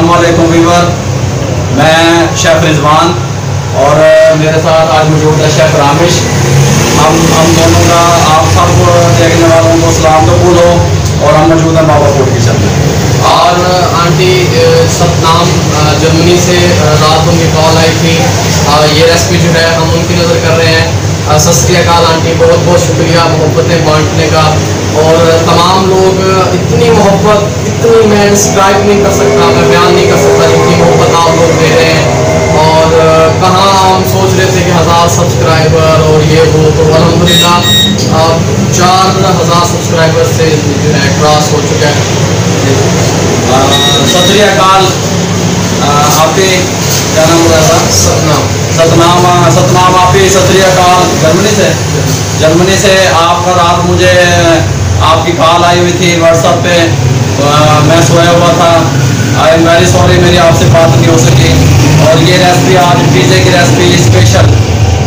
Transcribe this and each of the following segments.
अस्सलाम वालेकुम वीवर, मैं शेफ़ रिजवान और मेरे साथ आज मौजूद है शेफ़ रामिश। हम दोनों का आप सब देखने वालों को सलाम कबूल हो। और हम मौजूद हैं बाबा फूड किचन में। और आंटी सतनाम जर्मनी से रात उनकी कॉल आई थी। ये रेसिपी जो है हम उनकी नज़र कर रहे हैं। सत श्री अकाल आंटी, बहुत बहुत शुक्रिया मोहब्बतें बांटने का। और तमाम लोग इतनी मोहब्बत, इतनी मैं डिस्क्राइब नहीं कर सकता, मैं बयान नहीं कर सकता जितनी मोहब्बत आप लोग दे रहे हैं। और कहाँ हम सोच रहे थे कि 1000 सब्सक्राइबर और ये वो, तो अल्हम्दुलिल्लाह 4000 सब्सक्राइबर से जो है क्रॉस हो चुका है। सत श्री अकाल। आपके क्या नाम बोला था? सतनाम आपकी सत श्री अकाल। जर्मनी से आप रात मुझे आपकी कॉल आई हुई थी व्हाट्सएप पे। मैं सोया हुआ था। आई एम वेरी सॉरी, मेरी आपसे बात नहीं हो सकी। और ये रेसिपी आज पिज़्ज़े की रेसिपी स्पेशल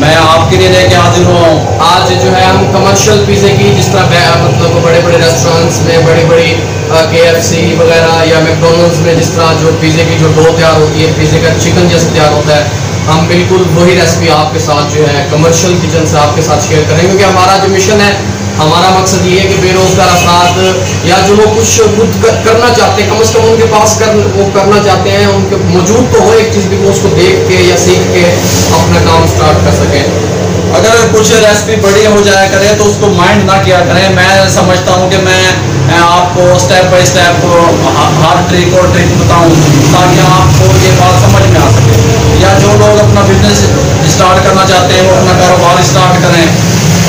मैं आपके लिए लेके हाजिर हूँ। आज जो है हम कमर्शियल पिज़्ज़े की, जिस तरह मतलब बड़े बड़े रेस्टोरेंट्स में बड़ी बड़ी KFC वगैरह या मैकडोनल्ड्स में जिस तरह जो पिज़्ज़े की जो डो तैयार होती है, पिज़्ज़े का चिकन जैसे तैयार होता है, हम बिल्कुल वही रेसिपी आपके साथ जो है कमर्शियल किचन से आपके साथ शेयर करेंगे। क्योंकि हमारा जो मिशन है, हमारा मकसद ये है कि बेरोज़गार अफराद या जो लोग कुछ खुद करना चाहते हैं, कम से कम उनके पास वो करना चाहते हैं, उनके मौजूद तो हो एक चीज़ भी, वो उसको देख के या सीख के अपना काम स्टार्ट कर सकें। अगर कुछ रेसिपी बड़ी हो जाया करे तो उसको माइंड ना किया करें। मैं समझता हूँ कि मैं आपको step by step her trick और ट्रिक बताऊँ ताकि आपको ये बात समझ में आ सके। या जो लोग अपना बिजनेस स्टार्ट करना चाहते हैं वो अपना कारोबार स्टार्ट करें।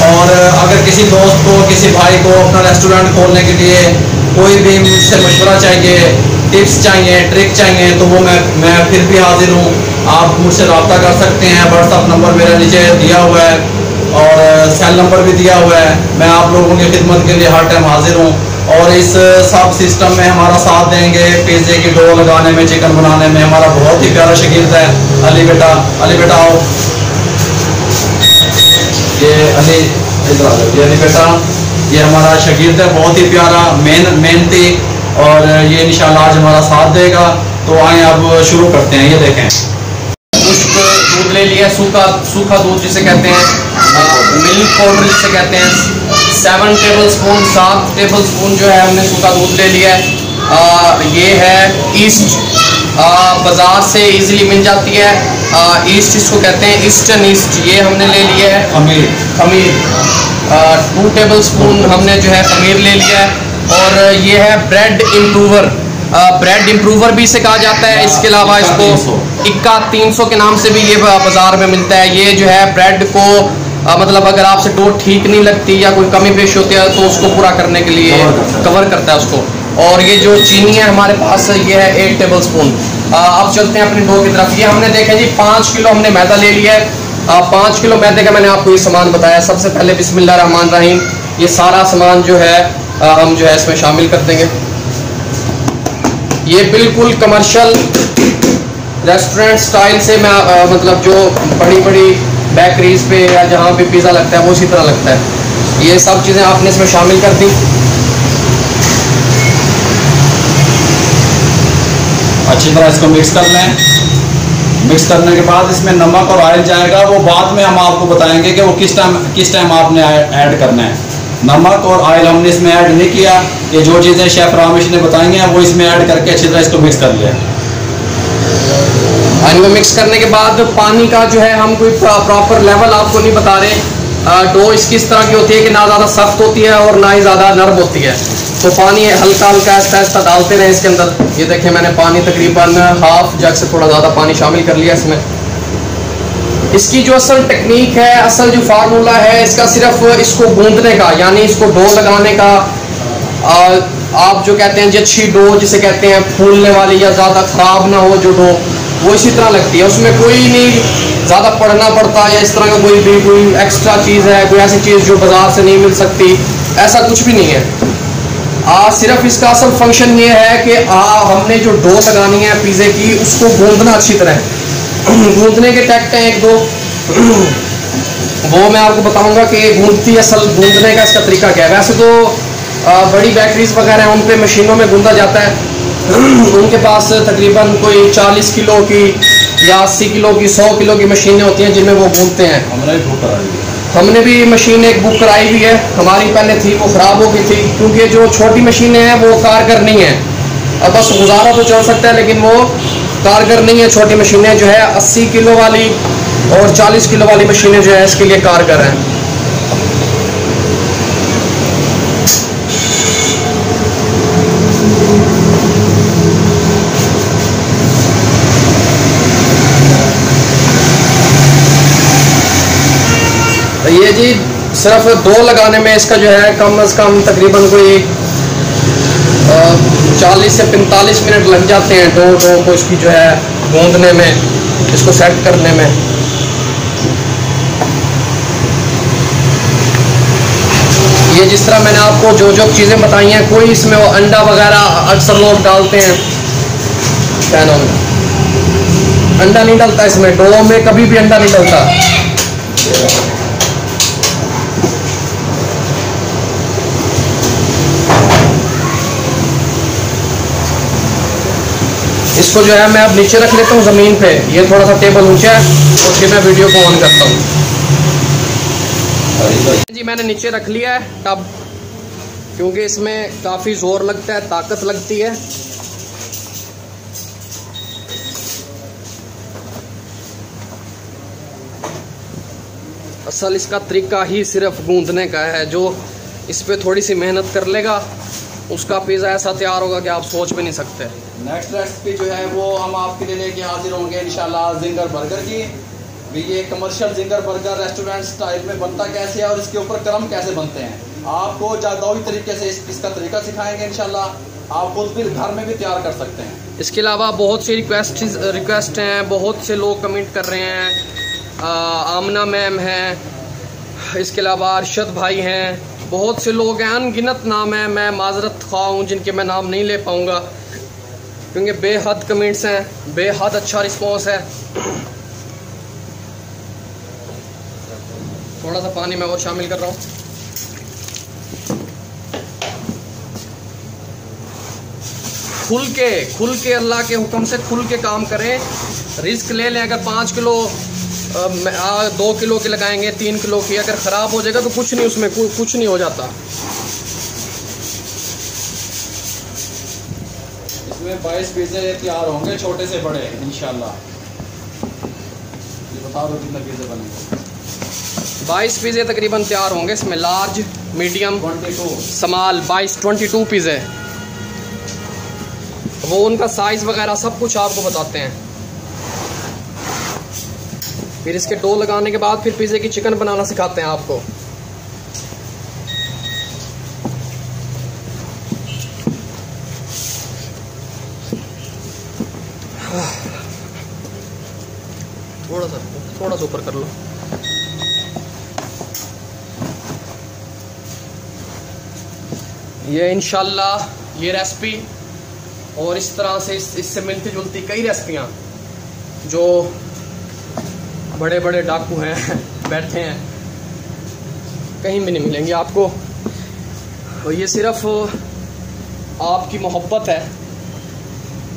और अगर किसी दोस्त को, किसी भाई को अपना रेस्टोरेंट खोलने के लिए कोई भी मुझसे मशवरा चाहिए, टिप्स चाहिए, ट्रिक चाहिए, तो वो मैं फिर भी हाजिर हूँ। आप मुझसे रब्ता कर सकते हैं। व्हाट्सअप नंबर मेरा नीचे दिया हुआ है और सेल नंबर भी दिया हुआ है। मैं आप लोगों की खिदमत के लिए हर टाइम हाजिर हूँ। और इस सब सिस्टम में हमारा साथ देंगे। पिज़्ज़े की डो लगाने में, चिकन बनाने में हमारा बहुत ही प्यारा शागिर्द है अली बेटा आओ। ये अली इधर आ जाओ। ये अली बेटा, ये हमारा शागिर्द है, बहुत ही प्यारा, मेहनती, और ये इंशाल्लाह आज हमारा साथ देगा। तो आए अब शुरू करते हैं। ये देखें, खुश्क दूध ले लिया, सूखा दूध जिसे कहते हैं, मिल्क पाउडर जिसे कहते हैं, 7 टेबल स्पून जो है हमने सूखा दूध ले लिया है। ये है ईस्ट, बाज़ार से इजीली मिल जाती है। ईस्ट इसको कहते हैं, ईस्टर्न ईस्ट, ये हमने ले लिया है। खमीर 2 टेबल स्पून हमने जो है खमीर ले लिया है। और ये है ब्रेड इम्प्रूवर भी इसे कहा जाता है। इसके अलावा इसको इक्का 300 के नाम से भी ये बाज़ार में मिलता है। ये जो है ब्रेड को मतलब अगर आपसे डो ठीक नहीं लगती या कोई कमी पेश होती है तो उसको पूरा करने के लिए कवर करता है उसको। और ये जो चीनी है हमारे पास, ये है 8 टेबल स्पून। अब चलते हैं अपनी डो की तरफ। ये हमने देखें जी 5 किलो हमने मैदा ले लिया है। 5 किलो मैदे का मैंने आपको ये सामान बताया। सबसे पहले बिस्मिल्लाह रहमान रहीम, ये सारा सामान जो है हम जो है इसमें शामिल कर देंगे। ये बिल्कुल कमर्शियल रेस्टोरेंट स्टाइल से मैं मतलब जो बड़ी बड़ी बेकरीज पे या जहाँ पे पिज़्ज़ा लगता है वो उसी तरह लगता है। ये सब चीज़ें आपने इसमें शामिल कर दी। अच्छी तरह इसको मिक्स कर लें। मिक्स करने के बाद इसमें नमक और ऑयल जाएगा। वो बाद में हम आपको बताएंगे कि वो किस टाइम आपने ऐड करना है। नमक और ऑयल हमने इसमें ऐड नहीं किया। ये जो चीज़ें शेफ़ रामिश ने बताई हैं वो इसमें ऐड करके अच्छी तरह इसको मिक्स कर लिया। इनको मिक्स करने के बाद पानी का जो है हम कोई प्रॉपर लेवल आपको नहीं बता रहे। डो इसकी इस तरह की होती है कि ना ज़्यादा सख्त होती है और ना ही ज़्यादा नरम होती है। तो पानी हल्का हल्का आहिस्ता डालते रहे इसके अंदर। ये देखें, मैंने पानी तकरीबन हाफ जग से थोड़ा ज़्यादा पानी शामिल कर लिया इसमें। इसकी जो असल टेक्निक है, असल जो फार्मूला है इसका, सिर्फ इसको गूंदने का, यानी इसको डो लगाने का। आप जो कहते हैं जी अच्छी डो जिसे कहते हैं, फूलने वाली या ज़्यादा ख़राब ना हो जो डो, वो इसी तरह लगती है। उसमें कोई नहीं ज़्यादा पढ़ना पड़ता या इस तरह का कोई एक्स्ट्रा चीज़ है, कोई ऐसी चीज़ जो बाज़ार से नहीं मिल सकती, ऐसा कुछ भी नहीं है। सिर्फ इसका असल फंक्शन ये है कि हमने जो डो लगानी है पिज़्ज़े की, उसको गूंदना अच्छी तरह। गूंदने के टैक्ट हैं 1-2, वो मैं आपको बताऊंगा कि असल गूंदने का इसका तरीका क्या है। वैसे तो बड़ी बेकरीज वगैरह हैं, उन पे मशीनों में गूंदा जाता है, उनके पास तकरीबन कोई 40 किलो की या 80 किलो की 100 किलो की मशीनें होती हैं जिनमें वो गूंथते हैं। हमने भी मशीन एक बुक कराई हुई है, हमारी पहले थी वो ख़राब हो गई थी, क्योंकि जो छोटी मशीनें हैं वो कारगर नहीं है। अब बस गुजारा तो चल सकता है लेकिन वो कारगर नहीं है। छोटी मशीनें जो है 80 किलो वाली और 40 किलो वाली मशीनें जो है इसके लिए कारगर हैं। ये जी सिर्फ 2 लगाने में इसका जो है कम से कम तकरीबन कोई 40 से 45 मिनट लग जाते हैं डो को इसकी जो है गूंदने में, इसको सेट करने में। ये जिस तरह मैंने आपको जो जो चीज़ें बताई हैं, कोई इसमें वो अंडा वगैरह अक्सर लोग डालते हैं, क्या नाम है, अंडा नहीं डलता इसमें, डो में कभी भी अंडा नहीं डलता। इसको जो है मैं अब नीचे रख लेता हूँ ज़मीन पे, ये थोड़ा सा टेबल ऊंचा है, और फिर मैं वीडियो को ऑन करता हूँ। जी मैंने नीचे रख लिया है टब, क्योंकि इसमें काफ़ी ज़ोर लगता है, ताकत लगती है। असल इसका तरीका ही सिर्फ गूंदने का है, जो इस पे थोड़ी सी मेहनत कर लेगा उसका पिज़्ज़ा ऐसा तैयार होगा कि आप सोच भी नहीं सकते। नेक्स्ट रेसिपी जो है वो हम आपके लिए लेके हाजिर होंगे इंशाल्लाह जिंगर बर्गर की। भी ये commercial ginger burger restaurant style में बनता कैसे है और इसके ऊपर क्रम कैसे बनते हैं, आपको जादुई तरीके से इसका तरीका सिखाएंगे इंशाल्लाह। आप खुद भी घर में भी तैयार कर सकते हैं। इसके अलावा बहुत सी रिक्वेस्ट हैं, बहुत से लोग कमेंट कर रहे हैं। आमना मैम हैं, इसके अलावा अरशद भाई हैं, बहुत से लोग हैं, अनगिनत नाम है। मैं माजरत ख्वाह हूँ जिनके मैं नाम नहीं ले पाऊँगा, क्योंकि बेहद कमेंट्स हैं, बेहद अच्छा रिस्पॉन्स है। थोड़ा सा पानी मैं और शामिल कर रहा हूँ। खुल के अल्लाह के हुक्म से खुल के काम करें, रिस्क ले लें। अगर 5 किलो 2 किलो की लगाएंगे, 3 किलो की, अगर ख़राब हो जाएगा तो कुछ नहीं, उसमें कुछ नहीं हो जाता। इसमें 22 पिज़्ज़े तैयार होंगे, छोटे से बड़े इंशाल्लाह। ये बता दो कितने पिज़्ज़े बनेंगे। 22 पिज़्ज़े तकरीबन तैयार होंगे इसमें, लार्ज, मीडियम, 22 स्मॉल, 22 पिज़्ज़े। वो उनका साइज़ वगैरह सब कुछ आपको बताते हैं। फिर इसके डो लगाने के बाद फिर पिज़्ज़े की चिकन बनाना सिखाते हैं आपको। थोड़ा सा ऊपर कर लो। ये इंशाल्लाह ये रेसिपी और इस तरह से इससे मिलती जुलती कई रेसिपियाँ जो बड़े बड़े डाकू हैं बैठे हैं, कहीं भी नहीं मिलेंगी आपको। और ये सिर्फ आपकी मोहब्बत है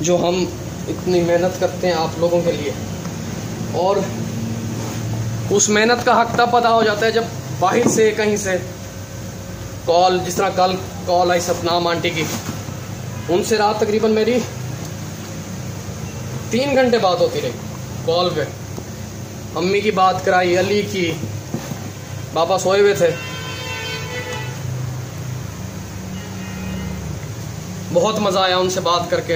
जो हम इतनी मेहनत करते हैं आप लोगों के लिए, और उस मेहनत का हक तब पता हो जाता है जब बाहर से कहीं से कॉल, जिस तरह कल कॉल आई सतनाम आंटी की, उनसे रात तकरीबन मेरी 3 घंटे बात होती रही कॉल पे। अम्मी की बात कराई, अली की, पापा सोए हुए थे। बहुत मज़ा आया उनसे बात करके।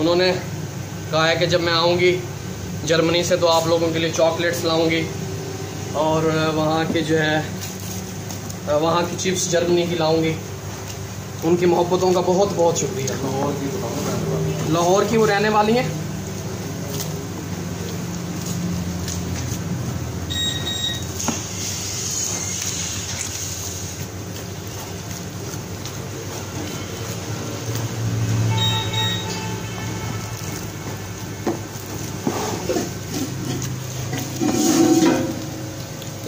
उन्होंने कहा है कि जब मैं आऊँगी जर्मनी से तो आप लोगों के लिए चॉकलेट्स लाऊंगी, और वहाँ के जो है वहाँ की चिप्स जर्मनी की लाऊंगी। उनकी मोहब्बतों का बहुत बहुत शुक्रिया। लाहौर की वो रहने वाली हैं।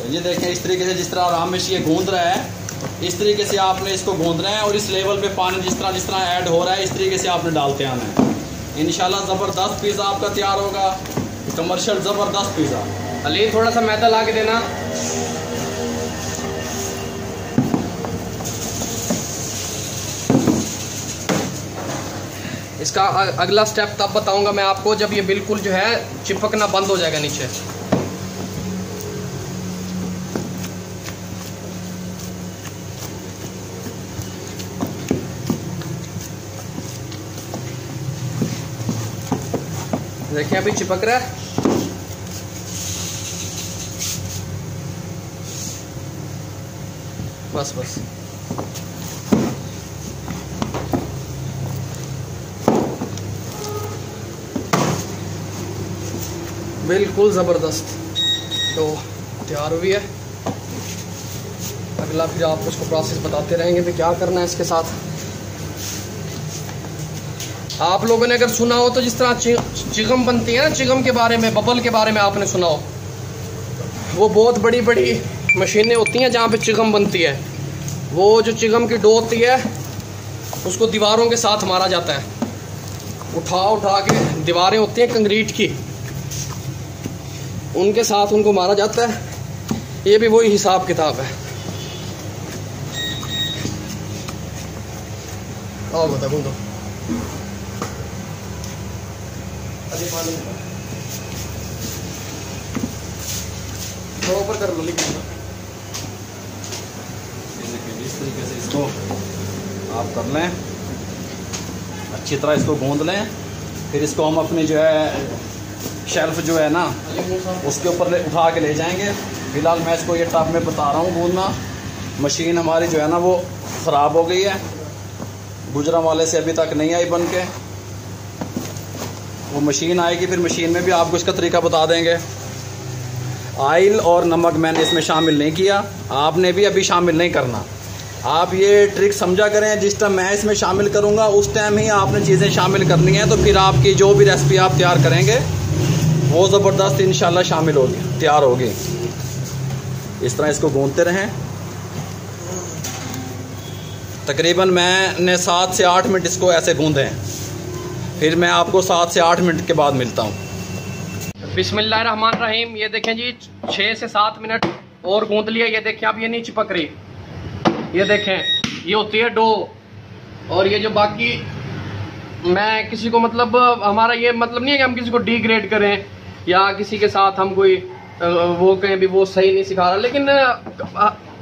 ये देखें इस तरीके से जिस तरह आराम में ये गूंद रहा है, इस तरीके से आपने इसको गूंदना है और इस लेवल पे पानी जिस तरह ऐड हो रहा है इस तरीके से आपने डालते आना है। इंशाल्लाह ज़बरदस्त पिज़्ज़ा आपका तैयार होगा, कमर्शियल ज़बरदस्त पिज़्ज़ा। अली थोड़ा सा मैदा ला के देना। इसका अगला स्टेप तब बताऊंगा मैं आपको जब ये बिल्कुल जो है चिपकना बंद हो जाएगा नीचे। देखें अभी चिपक रहा है। बस बस बिल्कुल ज़बरदस्त तो तैयार हुई है। अगला फिर आपको उसको प्रोसेस बताते रहेंगे कि क्या करना है इसके साथ। आप लोगों ने अगर सुना हो तो जिस तरह चिगम बनती है ना, चिगम के बारे में, बबल के बारे में आपने सुना हो, वो बहुत बड़ी बड़ी मशीनें होती हैं जहाँ पे चिगम बनती है। वो जो चिगम की डो होती है उसको दीवारों के साथ मारा जाता है, उठा के दीवारें होती हैं कंक्रीट की, उनके साथ उनको मारा जाता है। ये भी वही हिसाब किताब है। आओ बता दो ऊपर कर लो। लिख इस तरीके से इसको आप कर लें, अच्छी तरह इसको गूंद लें। फिर इसको हम अपनी जो है शेल्फ जो है ना उसके ऊपर उठा के ले जाएंगे। फ़िलहाल मैं इसको ये टब में बता रहा हूँ गूंदना। मशीन हमारी जो है ना वो ख़राब हो गई है, गुजरांवाले से अभी तक नहीं आई बन के। वो मशीन आएगी, फिर मशीन में भी आपको इसका तरीका बता देंगे। ऑयल और नमक मैंने इसमें शामिल नहीं किया, आपने भी अभी शामिल नहीं करना। आप ये ट्रिक समझा करें, जिस टाइम मैं इसमें शामिल करूँगा उस टाइम ही आपने चीज़ें शामिल करनी हैं, तो फिर आपकी जो भी रेसिपी आप तैयार करेंगे वो ज़बरदस्त इंशाल्लाह शामिल होगी, तैयार होगी। इस तरह इसको गूंदते रहें। तकरीबन मैंने 7 से 8 मिनट इसको ऐसे गूंदे हैं। फिर मैं आपको 7 से 8 मिनट के बाद मिलता हूँ। बिस्मिल्लाहिर्रहमानिर्रहीम। ये देखें जी 6 से 7 मिनट और गूंद लिया। ये देखें अब ये नहीं चिपक रही। ये देखें ये होती है डो। और ये जो बाकी मैं किसी को मतलब हमारा ये मतलब नहीं है कि हम किसी को डिग्रेड करें या किसी के साथ हम कोई वो कहें भी वो सही नहीं सिखा रहा, लेकिन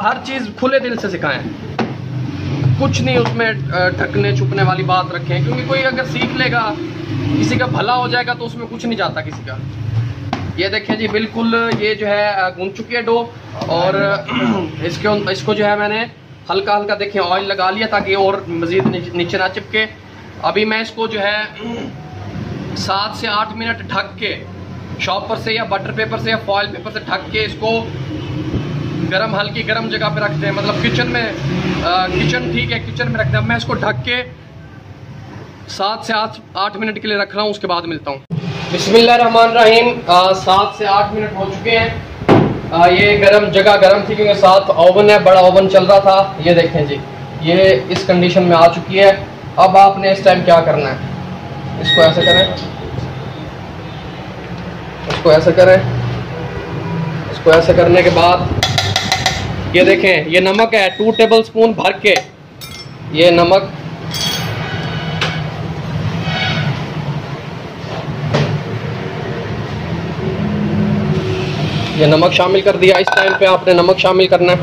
हर चीज़ खुले दिल से सिखाएं। कुछ नहीं उसमें ढकने छुपने वाली बात रखें, क्योंकि कोई अगर सीख लेगा, किसी का भला हो जाएगा तो उसमें कुछ नहीं जाता किसी का। ये देखें जी बिल्कुल ये जो है गूंद चुकी है डो। और इसको जो है मैंने हल्का हल्का देखें ऑयल लगा लिया ताकि और मज़ीद नीचे ना चिपके। अभी मैं इसको जो है 7 से 8 मिनट ढक के शॉपर से या बटर पेपर से या फॉयल पेपर से ढक के इसको हल्की गर्म जगह पे रखते हैं, मतलब किचन में। किचन ठीक है, किचन में रखते हैं। मैं इसको ढक के 7 से 8 मिनट के लिए रख रहा हूँ, उसके बाद मिलता हूँ। बिस्मिल्लाहिर्रहमानिर्रहीम। 7 से 8 मिनट हो चुके हैं। ये जगह गर्म थी क्योंकि साथ ओवन है, बड़ा ओवन चल रहा था। ये देखें जी ये इस कंडीशन में आ चुकी है। अब आपने इस टाइम क्या करना है, इसको ऐसे करें, इसको ऐसे करें, इसको ऐसे करने के बाद ये देखें ये नमक है 2 टेबल स्पून भर के। ये नमक शामिल कर दिया। इस टाइम पे आपने नमक शामिल करना है।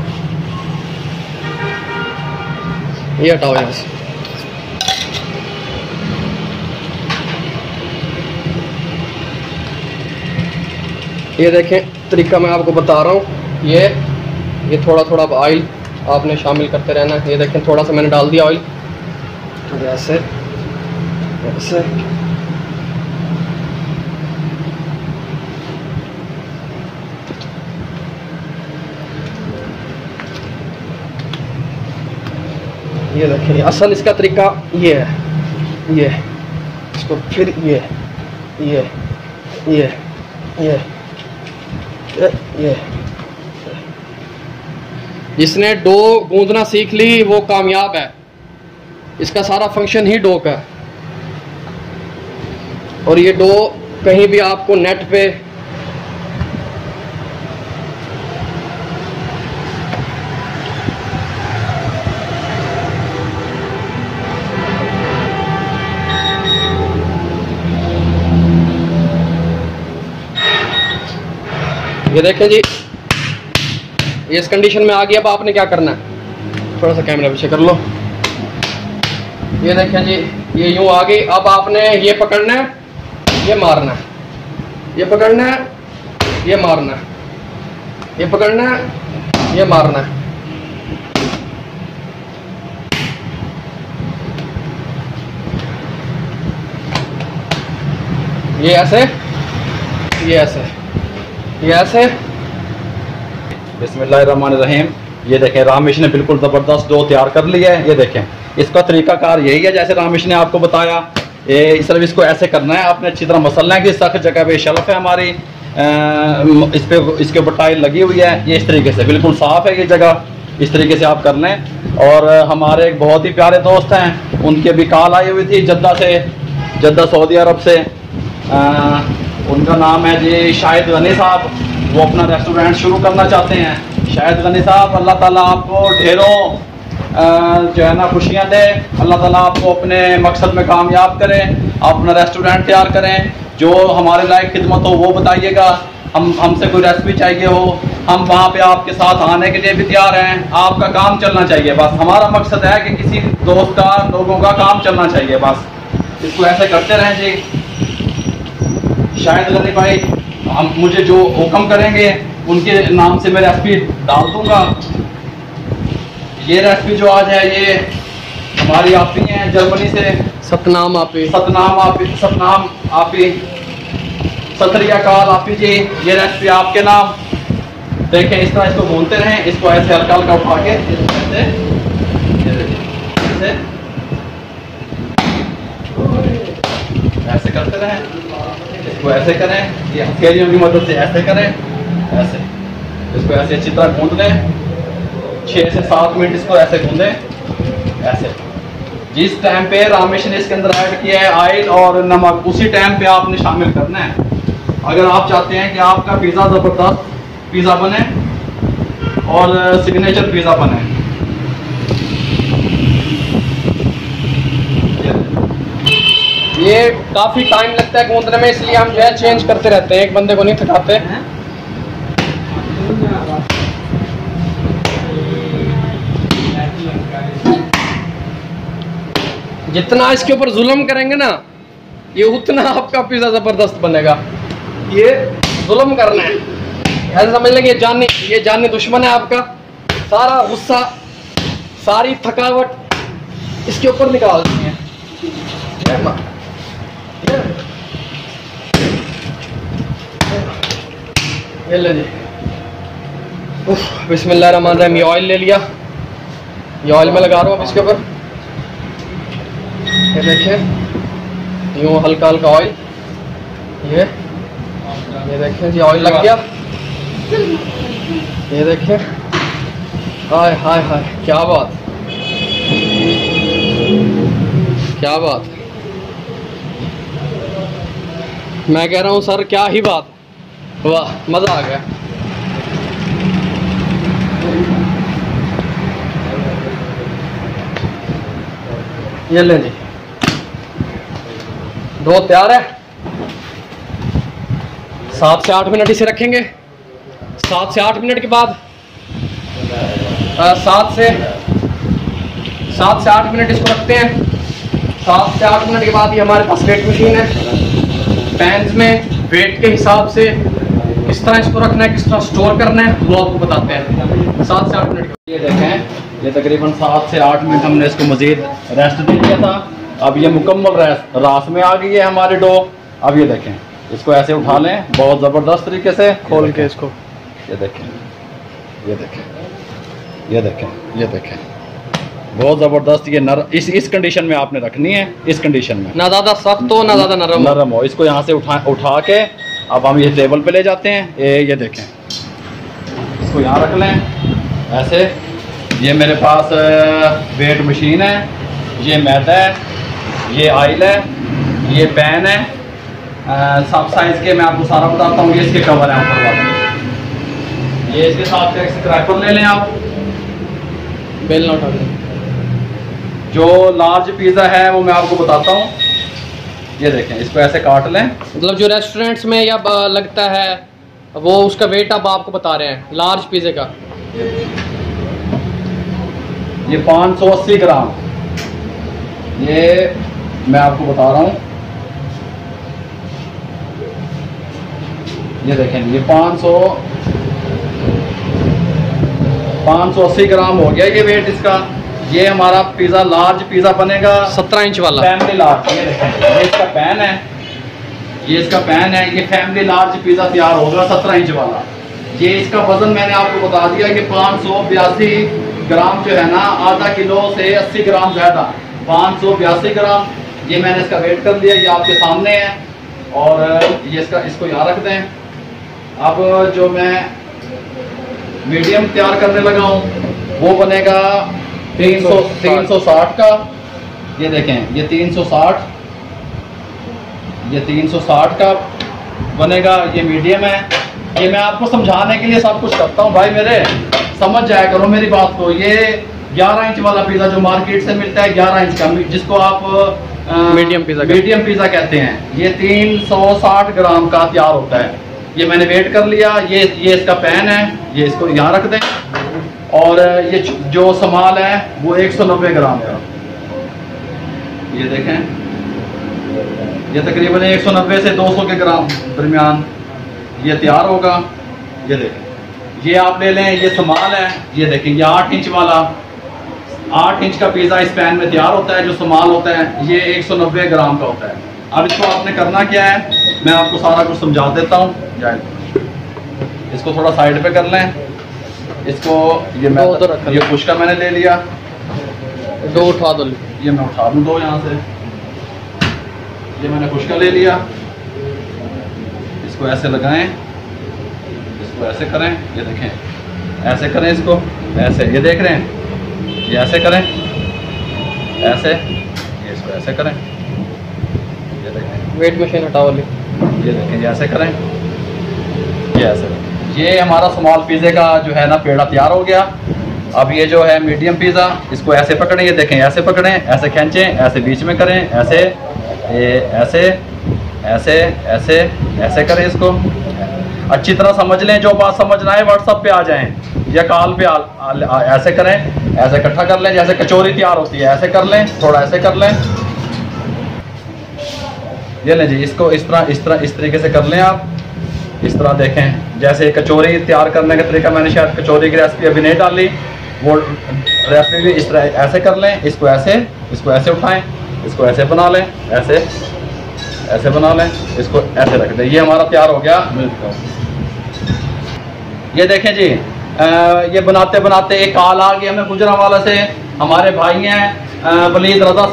ये हटाओ यहाँ से। ये देखें तरीका मैं आपको बता रहा हूँ। ये थोड़ा थोड़ा ऑयल आपने शामिल करते रहना है। ये देखें थोड़ा सा मैंने डाल दिया ऑयल, ऐसे ऐसे। ये देखें असल इसका तरीका ये है। ये इसको फिर ये जिसने डो गूंदना सीख ली वो कामयाब है। इसका सारा फंक्शन ही डो का है। और ये डो कहीं भी आपको नेट पे ये देखें जी, ये इस कंडीशन में आ गया। अब आपने क्या करना है, थोड़ा सा कैमरा पीछे कर लो। ये देखें जी, ये यूं आ गई। अब आपने ये पकड़ना है, ये मारना है, ये पकड़ना है, ये मारना है, ये पकड़ना है, ये मारना है। ये ऐसे, ये ऐसे, ये ऐसे। बिस्मिल्लाहिर्रहमानिर्रहीम। ये देखें, रामेश ने बिल्कुल ज़बरदस्त डो तैयार कर लिया है। ये देखें, इसका तरीकाकार यही है जैसे रामेश ने आपको बताया। ये सिर्फ इसको ऐसे करना है, आपने अच्छी तरह मसलना है कि सख्त जगह पे शेल्फ है हमारी, इस पे इसके ऊपर टाइल लगी हुई है। ये इस तरीके से बिल्कुल साफ़ है ये जगह, इस तरीके से आप कर लें। और हमारे एक बहुत ही प्यारे दोस्त हैं, उनकी अभी कॉल आई हुई थी जद्दा से, जद्दा सऊदी अरब से। उनका नाम है जी शाहिद गनी साहब। वो अपना रेस्टोरेंट शुरू करना चाहते हैं। शाहिद गनी साहब, अल्लाह ताला आपको ढेरों जो है ना खुशियाँ दे। अल्लाह ताला आपको अपने मकसद में कामयाब करें। आप अपना रेस्टोरेंट तैयार करें, जो हमारे लायक खिदमत हो वो बताइएगा। हमसे कोई रेसिपी चाहिए हो, हम वहाँ पे आपके साथ आने के लिए भी तैयार हैं। आपका काम चलना चाहिए बस। हमारा मकसद है कि किसी दोस्त का, लोगों का काम चलना चाहिए बस। इसको ऐसे करते रहें जी। शायद गनी भाई हम मुझे जो हुक्म करेंगे उनके नाम से मैं रेसिपी डाल दूंगा। ये रेसिपी जो आज है ये हमारी आपी हैं जर्मनी से, सतनाम आपी, सतनाम आपी, सतनाम आपी, सतरियाकाल आपी जी। ये रेसिपी आपके नाम। देखें, इस तरह इसको भूनते रहें। इसको ऐसे हल्का हल्का उठा के ऐसे करते रहें। इसको ऐसे करें, ये हथेलियों की मदद से ऐसे करें, ऐसे इसको ऐसे अच्छी तरह गूंद लें। 6 से 7 मिनट इसको ऐसे गूंदें ऐसे। जिस टाइम पे रामेश ने इसके अंदर ऐड किया है ऑयल और नमक, उसी टाइम पे आपने शामिल करना है। अगर आप चाहते हैं कि आपका पिज़्ज़ा ज़बरदस्त पिज़्ज़ा बने और सिग्नेचर पिज़्ज़ा बने। ये काफ़ी टाइम लगता है गूंदने में, इसलिए हम जो है चेंज करते रहते हैं, एक बंदे को नहीं थकाते। जितना इसके ऊपर जुल्म करेंगे ना, ये उतना आपका पिज़्ज़ा ज़बरदस्त बनेगा। ये जुल्म करना है, ऐसा समझ लेंगे ये जानी दुश्मन है आपका। सारा गुस्सा, सारी थकावट इसके ऊपर निकालनी है। ये ले जी। बिस्मिल्लाहिर्रहमानिर्रहीम। ये ऑयल ले लिया, ये ऑयल में लगा रहा हूँ अब इसके ऊपर। ये देखिए, यूँ हल्का हल्का ऑयल। ये देखिए जी, ऑयल लग गया। ये देखिए, हाय हाय हाय, क्या बात, क्या बात। मैं कह रहा हूँ सर, क्या ही बात, वाह, मज़ा आ गया। ये लें जी, डो तैयार है। 7 से 8 मिनट इसे रखेंगे। 7 से 8 मिनट के बाद 7 से 8 मिनट इसको रखते हैं। 7 से 8 मिनट के बाद ये हमारे पास वेट मशीन है। पैन्स में वेट के हिसाब से किस तरह इसको रखना है, किस तरह स्टोर करना है, वो आपको बताते हैं। 7 से 8 मिनट। ये देखें, ये तकरीबन 7 से 8 मिनट हमने इसको मज़ीद रेस्ट दे दिया था। अब ये मुकम्मल रास में आ गई है हमारी डो। अब ये देखें, इसको ऐसे उठा लें बहुत ज़बरदस्त तरीके से खोल के इसको। ये देखें, ये देखें, ये देखें, ये देखें, बहुत ज़बरदस्त। ये इस कंडीशन में आपने रखनी है। इस कंडीशन में ना ज़्यादा सख्त हो ना ज़्यादा नरम हो। इसको यहाँ से उठा के अब हम ये टेबल पे ले जाते हैं। ये देखें, इसको यहाँ रख लें ऐसे। ये मेरे पास वेट मशीन है, ये मैदा है, ये ऑयल है, ये पैन है, सब साइज़ के मैं आपको सारा बताता हूँ। ये इसके कवर है ऊपर वाले। ये इसके साथ एक स्क्रैपर ले लें आप, बेल ना उठा लें। जो लार्ज पिज़्ज़ा है वो मैं आपको बताता हूँ। ये देखें, इसको ऐसे काट लें। मतलब जो रेस्टोरेंट्स में या लगता है वो उसका वेट अब आपको बता रहे हैं लार्ज पिज़्ज़े का। ये 580 ग्राम, ये मैं आपको बता रहा हूँ। ये देखें, ये 580 ग्राम हो गया ये वेट इसका। ये हमारा पिज़्ज़ा लार्ज पिज़्ज़ा बनेगा 17 इंच वाला फैमिली लार्ज। ये देखें, ये इसका पैन है, ये इसका पैन है। ये फैमिली लार्ज पिज़्ज़ा तैयार होगा 17 इंच वाला। ये इसका वज़न मैंने आपको बता दिया कि 582 ग्राम जो है ना, आधा किलो से 80 ग्राम ज़्यादा, 582 ग्राम। ये मैंने इसका वेट कर लिया, ये आपके सामने है। और ये इसको यहाँ रख दें। अब जो मैं मीडियम तैयार करने लगा हूँ वो बनेगा 360 का। ये देखें, ये 360, ये 360 का बनेगा। ये मीडियम है। ये मैं आपको समझाने के लिए सब कुछ करता हूँ भाई मेरे, समझ जाया करो मेरी बात को। ये 11 इंच वाला पिज़्ज़ा जो मार्केट से मिलता है 11 इंच का, जिसको आप मीडियम पिज़्ज़ा कहते हैं, ये 360 ग्राम का तैयार होता है। ये मैंने वेट कर लिया। ये इसका पैन है, ये इसको यहाँ रख दें। और ये जो सामान है वो 190 ग्राम का। ये देखें, ये तकरीबन 190 से 200 के ग्राम दरमियान ये तैयार होगा। ये देखें, ये आप ले लें। ये सामान है, ये देखें, ये 8 इंच वाला, 8 इंच का पिज़्ज़ा इस पैन में तैयार होता है। जो सामान होता है ये 190 ग्राम का होता है। अब इसको आपने करना क्या है, मैं आपको सारा कुछ समझा देता हूँ। इसको थोड़ा साइड पे कर लें। इसको ये कुछ का मैंने ले लिया, दो उठा दो। ये मैं उठा दूँ दो यहाँ से। ये मैंने कुछ का ले लिया। इसको ऐसे लगाएं, इसको ऐसे करें। ये देखें, ऐसे करें इसको, ऐसे। ये देख रहे हैं, ये ऐसे करें, ऐसे। ये इसको ऐसे करें। ये देखें, वेट मशीन हटाओ वाली। ये देखें, ये ऐसे करें, ये ऐसे। ये हमारा स्मॉल पिज़्ज़े का जो है ना पेड़ा तैयार हो गया। अब ये जो है मीडियम पिज़्ज़ा, इसको ऐसे पकड़ें। ये देखें, ऐसे पकड़ें, ऐसे खींचें, ऐसे बीच में करें, ऐसे, ये ऐसे, ऐसे, ऐसे, ऐसे करें। इसको अच्छी तरह समझ लें। जो बात समझना है व्हाट्सएप पे आ जाएं या कॉल पे ऐसे करें, ऐसे इकट्ठा कर लें जैसे कचौरी तैयार होती है। ऐसे कर लें, थोड़ा ऐसे कर लें। ये लें जी, इसको इस तरीके से कर लें आप। इस तरह देखें, जैसे कचौरी तैयार करने का तरीका मैंने शायद कचौरी की रेसिपी अभी नहीं डाली, वो रेसिपी भी इस तरह ऐसे कर लें। इसको ऐसे उठाएं, इसको ऐसे बना लें, ऐसे बना लें, इसको ऐसे रख दें। ये हमारा तैयार हो गया मिल्क। ये देखें जी, ये बनाते बनाते एक कॉल आ गया हमें गुजरांवाला से। हमारे भाई हैं वलीद रज़ा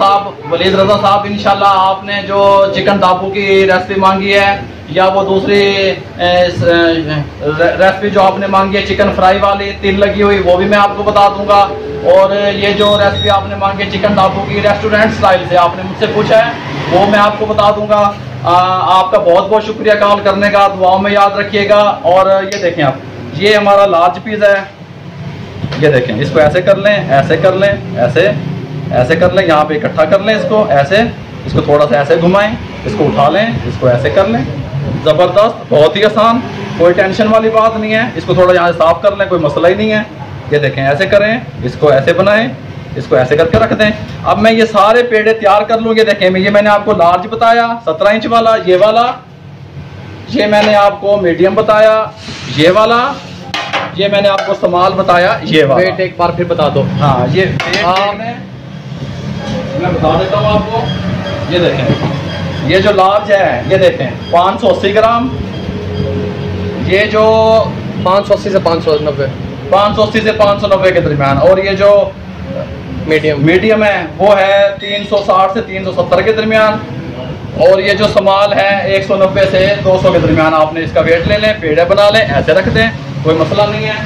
साहब। इंशाल्लाह आपने जो चिकन दाबू की रेसिपी मांगी है या वो दूसरी रेसिपी जो आपने मांगी है चिकन फ्राई वाली तिल लगी हुई, वो भी मैं आपको बता दूंगा। और ये जो रेसिपी आपने मांगी है चिकन दाबू की रेस्टोरेंट स्टाइल से, आपने मुझसे पूछा है, वो मैं आपको बता दूंगा। आपका बहुत बहुत शुक्रिया कॉल करने का, दुआओं में याद रखिएगा। और ये देखें आप, ये हमारा लार्ज पिज़्ज़ा है। ये देखें, इसको ऐसे कर लें, ऐसे कर लें, ऐसे कर लें, यहाँ पे इकट्ठा कर लें इसको ऐसे। इसको थोड़ा सा ऐसे घुमाएं, इसको उठा लें, इसको ऐसे कर लें। ज़बरदस्त, बहुत ही आसान, कोई टेंशन वाली बात नहीं है। इसको थोड़ा यहाँ से साफ कर लें, कोई मसला ही नहीं है। ये देखें, ऐसे करें, इसको ऐसे बनाएं, इसको ऐसे करके रख दें। अब मैं ये सारे पेड़े तैयार कर लूँ। ये देखें, ये मैंने आपको लार्ज बताया 17 इंच वाला, ये वाला। ये मैंने आपको मीडियम बताया, ये वाला। ये मैंने आपको स्मॉल बताया, ये वाला। वेट एक बार फिर बता दो। हाँ, ये मैं बता देता हूँ आपको। ये देखें, ये जो लार्ज है, ये देखें 580 ग्राम। ये जो 580 से 590, 580 से 590 के दरमियान। और ये जो मीडियम है वो है 360 से 370 के दरमियान। और ये जो स्मॉल है 190 से 200 के दरमियान। आपने इसका वेट ले लें, पेड़े बना लें, ऐसे रख दें, कोई मसला नहीं है।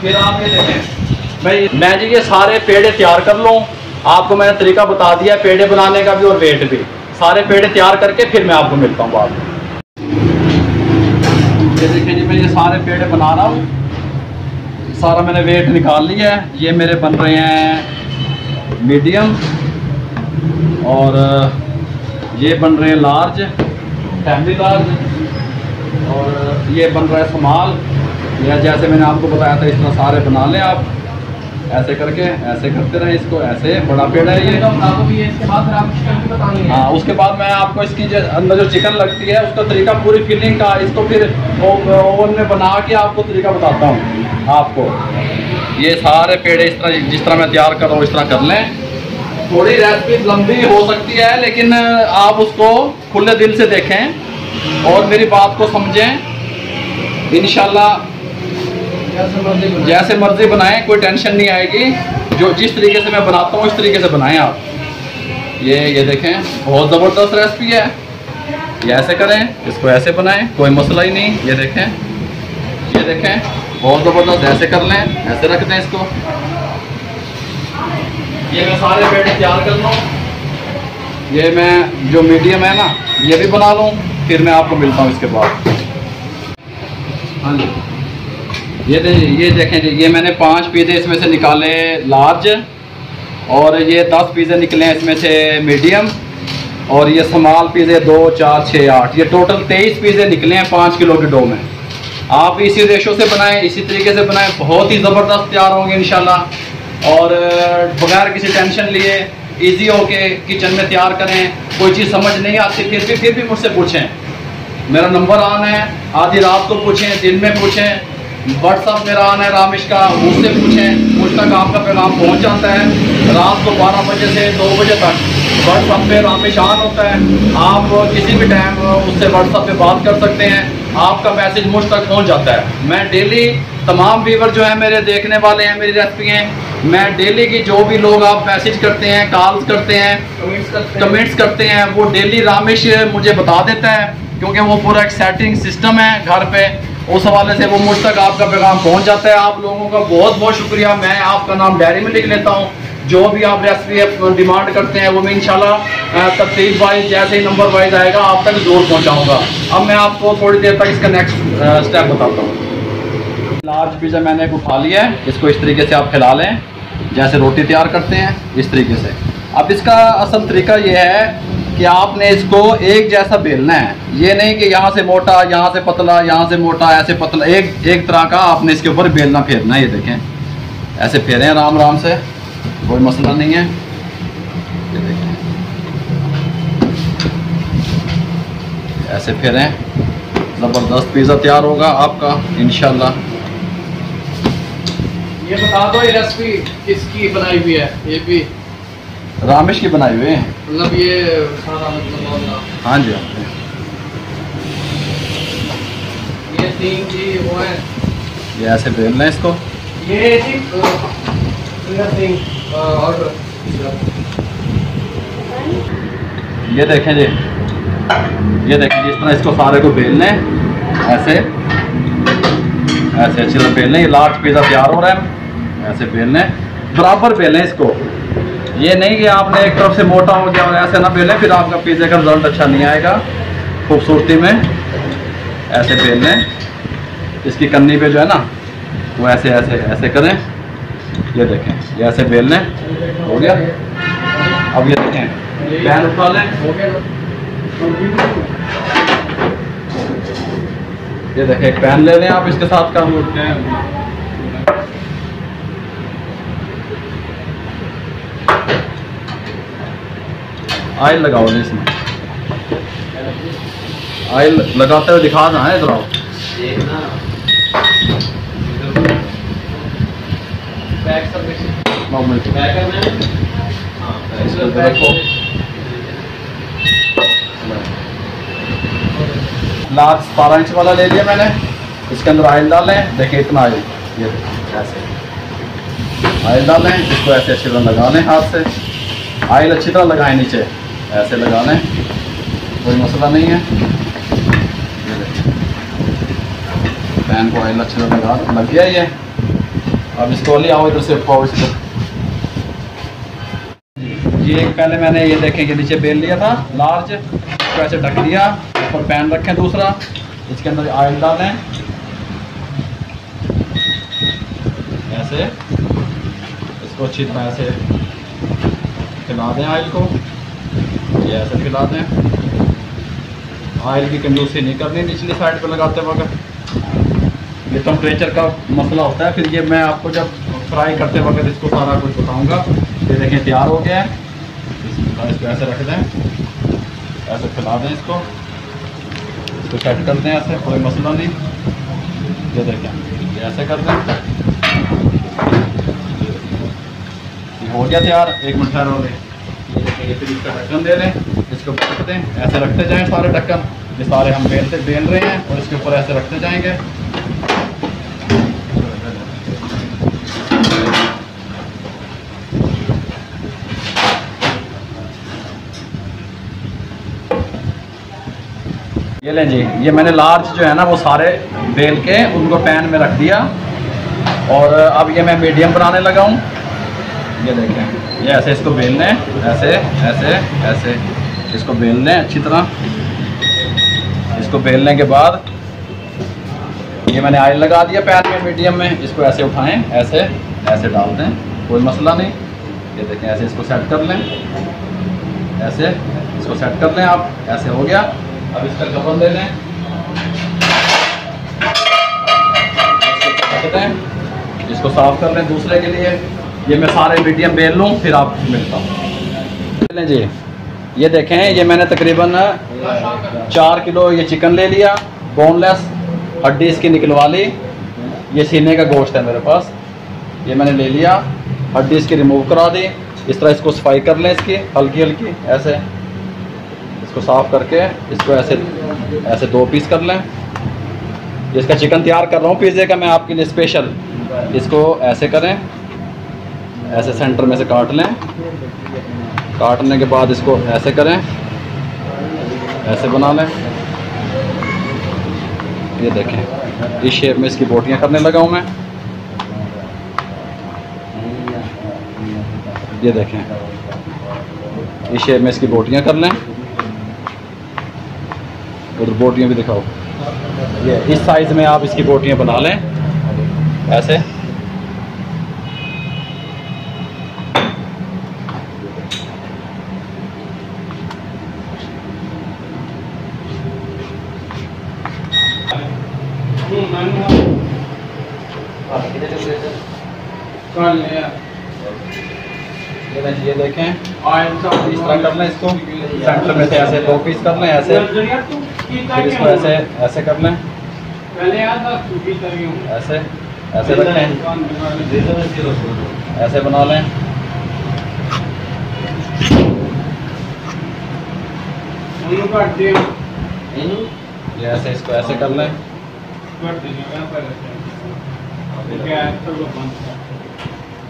फिर आप ये देखें मैं जी ये सारे पेड़े तैयार कर लूँ। आपको मैंने तरीका बता दिया पेड़े बनाने का भी और वेट भी। सारे पेड़े तैयार करके फिर मैं आपको मिलता हूँ बाद में। ये देखिए जी मैं ये सारे पेड़े बना रहा हूँ। सारा मैंने वेट निकाल लिया है। ये मेरे बन रहे हैं मीडियम और ये बन रहे हैं लार्ज, फैमिली लार्ज, और ये बन रहा है स्मॉल। या जैसे मैंने आपको बताया था इस तरह सारे बना लें आप, ऐसे करके ऐसे करते रहें इसको। ऐसे बड़ा पेड़ है ये। इसके बाद फिर आप चिकन की बताएंगे। हाँ, उसके बाद मैं आपको इसकी अंदर जो चिकन लगती है उसका तरीका पूरी फिलिंग का, इसको फिर ओवन में बना के आपको तरीका बताता हूँ आपको। ये सारे पेड़े इस तरह जिस तरह मैं तैयार कर रहा हूँ इस तरह कर लें। थोड़ी रेसिपी लंबी हो सकती है लेकिन आप उसको खुले दिल से देखें और मेरी बात को समझें। इंशाल्लाह जैसे मर्जी बनाएं, कोई टेंशन नहीं आएगी। जो जिस तरीके से मैं बनाता हूँ इस तरीके से बनाएं आप। ये देखें बहुत ज़बरदस्त रेसिपी है। ये ऐसे करें, इसको ऐसे बनाएं, कोई मसला ही नहीं। ये देखें बहुत ज़बरदस्त। ऐसे कर लें, ऐसे रख दें इसको। ये मैं सारे पेड़े तैयार कर लूँ। ये मैं जो मीडियम है ना ये भी बना लूँ, फिर मैं आपको मिलता हूँ इसके बाद। हाँ जी, ये देखें जी, ये मैंने 5 पिज़्ज़े इसमें से निकाले लार्ज, और ये 10 पिज़्ज़े निकले इसमें से मीडियम, और ये स्मॉल पिज़्ज़े 2, 4, 6, 8, ये टोटल 23 पिज़्ज़े निकले हैं 5 किलो के डो में। आप इसी रेशो से बनाएं, इसी तरीके से बनाएं, बहुत ही ज़बरदस्त तैयार होंगे इंशाल्लाह। और बगैर किसी टेंशन लिए इजी होके किचन में तैयार करें। कोई चीज़ समझ नहीं आती फिर भी मुझसे पूछें। मेरा नंबर ऑन है, आधी रात को पूछें, दिन में पूछें। व्हाट्सअप मेरा ऑन है रामेश का, उससे पूछें, मुझ तक आपका पैगाम पहुंच जाता है। रात को 12 बजे से 2 बजे तक व्हाट्सअप पे रामेश ऑन होता है। आप किसी भी टाइम उससे व्हाट्सअप पे बात कर सकते हैं, आपका मैसेज मुझ तक पहुंच जाता है। मैं डेली तमाम व्यूवर जो है मेरे देखने वाले हैं मेरी रेसिपियाँ, मैं डेली की जो भी लोग आप मैसेज करते हैं, कॉल्स करते हैं, कमेंट्स करते हैं, वो डेली रामेश मुझे बता देता है, क्योंकि वो पूरा एक सेटिंग सिस्टम है घर पे। उस हवाले से वो मुझ तक आपका पैगाम पहुंच जाता है। आप लोगों का बहुत बहुत शुक्रिया। मैं आपका नाम डायरी में लिख लेता हूं। जो भी आप रेसिपी डिमांड करते हैं वो मैं इंशाल्लाह तरतीब वाइज जैसे ही नंबर वाइज आएगा आप तक ज़रूर पहुंचाऊंगा। अब मैं आपको थोड़ी देर तक इसका नेक्स्ट स्टेप बताता हूँ। लार्ज पिज़्ज़ा मैंने एक उठा लिया है, इसको इस तरीके से आप फैला लें जैसे रोटी तैयार करते हैं इस तरीके से। अब इसका असल तरीका ये है कि आपने इसको एक जैसा बेलना है। ये नहीं कि यहाँ से मोटा, यहाँ से पतला, यहाँ से मोटा, ऐसे पतला, एक तरह का आपने इसके ऊपर बेलना फेरना है। ये देखें ऐसे फेरें आराम से, कोई मसला नहीं है। ये देखें ऐसे फेरें, ज़बरदस्त पिज़्ज़ा तैयार होगा आपका इंशाल्लाह। ये बता दो ये रेसिपी किसकी बनाई हुई है? ये भी रामेश की बनाई हुई है, मतलब ये सारा मतलब हाँ जी। ये 3 जी वो है, ये ऐसे बेलना है इसको। ये जी और ये देखें जी, ये देखें जिस तरह इसको सारे को बेलना है ऐसे अच्छी तरह बेलना है। ये लार्ज पिज़्ज़ा तैयार हो रहा है, ऐसे बेलना है, बराबर बेलें इसको। ये नहीं कि आपने एक तरफ से मोटा हो गया और ऐसे ना बेलें, फिर आपका पिज़्ज़े का रिजल्ट अच्छा नहीं आएगा खूबसूरती में। ऐसे बेल लें, इसकी कन्नी पे जो है ना वो ऐसे ऐसे ऐसे करें। ये देखें ये ऐसे बेल लें, हो गया। अब ये देखें पैन उठा लें, ये देखें एक पैन ले लें आप, इसके साथ का ऑयल लगाओ इसमें। ऑयल लगाते हुए दिखा रहा है, इधर आओ। लार्ज 12 इंच वाला ले लिया मैंने, इसके अंदर ऑयल डालें। देखिए इतना ऑयल, ये ऐसे ऑयल डालें, इसको ऐसे अच्छी तरह लगा लें हाथ से। ऑयल अच्छी तरह लगाएं, नीचे ऐसे लगा लें, कोई मसला नहीं है। पैन को ऑयल अच्छी तरह लग गया ये। अब इसको ले आओ इधर से पाओ इसको। ये पहले मैंने ये देखें कि नीचे बेल लिया था लार्ज, इसको ऐसे ढक दिया, ऊपर पैन रखें दूसरा, इसके अंदर ऑयल डालें ऐसे, इसको अच्छी तरह से खिला दें ऑयल को, ये ऐसे खिला दें। ऑयल की कंजूसी नहीं करनी निचली साइड पे लगाते वक्त, ये टेम्परेचर का मसला होता है। फिर ये मैं आपको जब फ्राई करते वक्त इसको सारा कुछ बताऊंगा। ये देखें तैयार हो गया है, इसको ऐसे रख दें, ऐसे खिला दें इसको सेट कर दें ऐसे, कोई मसला नहीं। ये देखें ये ऐसे कर दें, ये हो गया तैयार। 1 मिनट ठहरो ले, ये देखें ये फिर इसका ढक्कन दे लें, इसको रख दें, ऐसे रखते जाएं सारे ढक्कन, ये सारे हम बेल रहे हैं और इसके ऊपर ऐसे रखते जाएंगे। ये लें जी, ये मैंने लार्ज जो है ना वो सारे बेल के उनको पैन में रख दिया और अब ये मैं मीडियम बनाने लगा हूँ। ये देखें ये ऐसे इसको बेलने, ऐसे ऐसे ऐसे इसको बेलने अच्छी तरह। इसको बेलने के बाद ये मैंने ऑयल लगा दिया पैन में मीडियम में, इसको ऐसे उठाएं, ऐसे ऐसे डाल दें, कोई मसला नहीं। ये देखें ऐसे इसको सेट कर लें, ऐसे इसको सेट कर लें आप, ऐसे हो गया। अब इसका कवर ले लें, इसको साफ कर लें दूसरे के लिए। ये मैं सारे मीडियम बेल लूँ फिर आप मिलता हूँ। लें जी, ये देखें ये मैंने तकरीबन 4 किलो ये चिकन ले लिया, बोनलेस, हड्डी इसकी निकलवा ली। ये सीने का गोश्त है मेरे पास, ये मैंने ले लिया, हड्डी इसकी रिमूव करा दी। इस तरह इसको सफाई कर लें इसकी हल्की हल्की, ऐसे इसको साफ करके इसको ऐसे ऐसे 2 पीस कर लें। इसका चिकन तैयार कर रहा हूँ पिज़्ज़े का मैं आपके लिए स्पेशल। इसको ऐसे करें, ऐसे सेंटर में से काट लें, काटने के बाद इसको ऐसे करें, ऐसे बना लें। ये देखें इस शेप में इसकी बोटियाँ करने लगा हूँ मैं। ये देखें इस शेप में इसकी बोटियाँ कर लें, उधर बोटियाँ भी दिखाओ। ये इस साइज़ में आप इसकी बोटियाँ बना लें ऐसे। ये देखें इस तरह कर लें, इसको सेंटर में से ऐसे 2 पीस कर लें ऐसे, फिर इसको ऐसे ऐसे कर लें, ऐसे ऐसे रखें, ऐसे बना लें। ये ऐसे इसको ऐसे कर लें,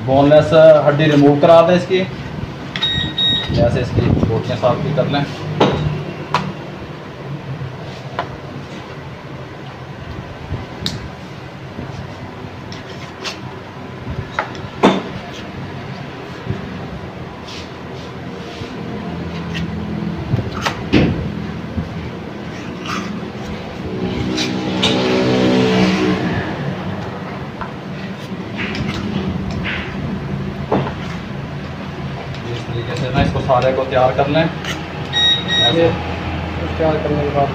बोनलेस हड्डी रिमूव करा दें इसकी, ऐसे इसकी बोटियाँ साफ भी कर लें। इसको सारे को तैयार कर लें ऐसे। तैयार करने के बाद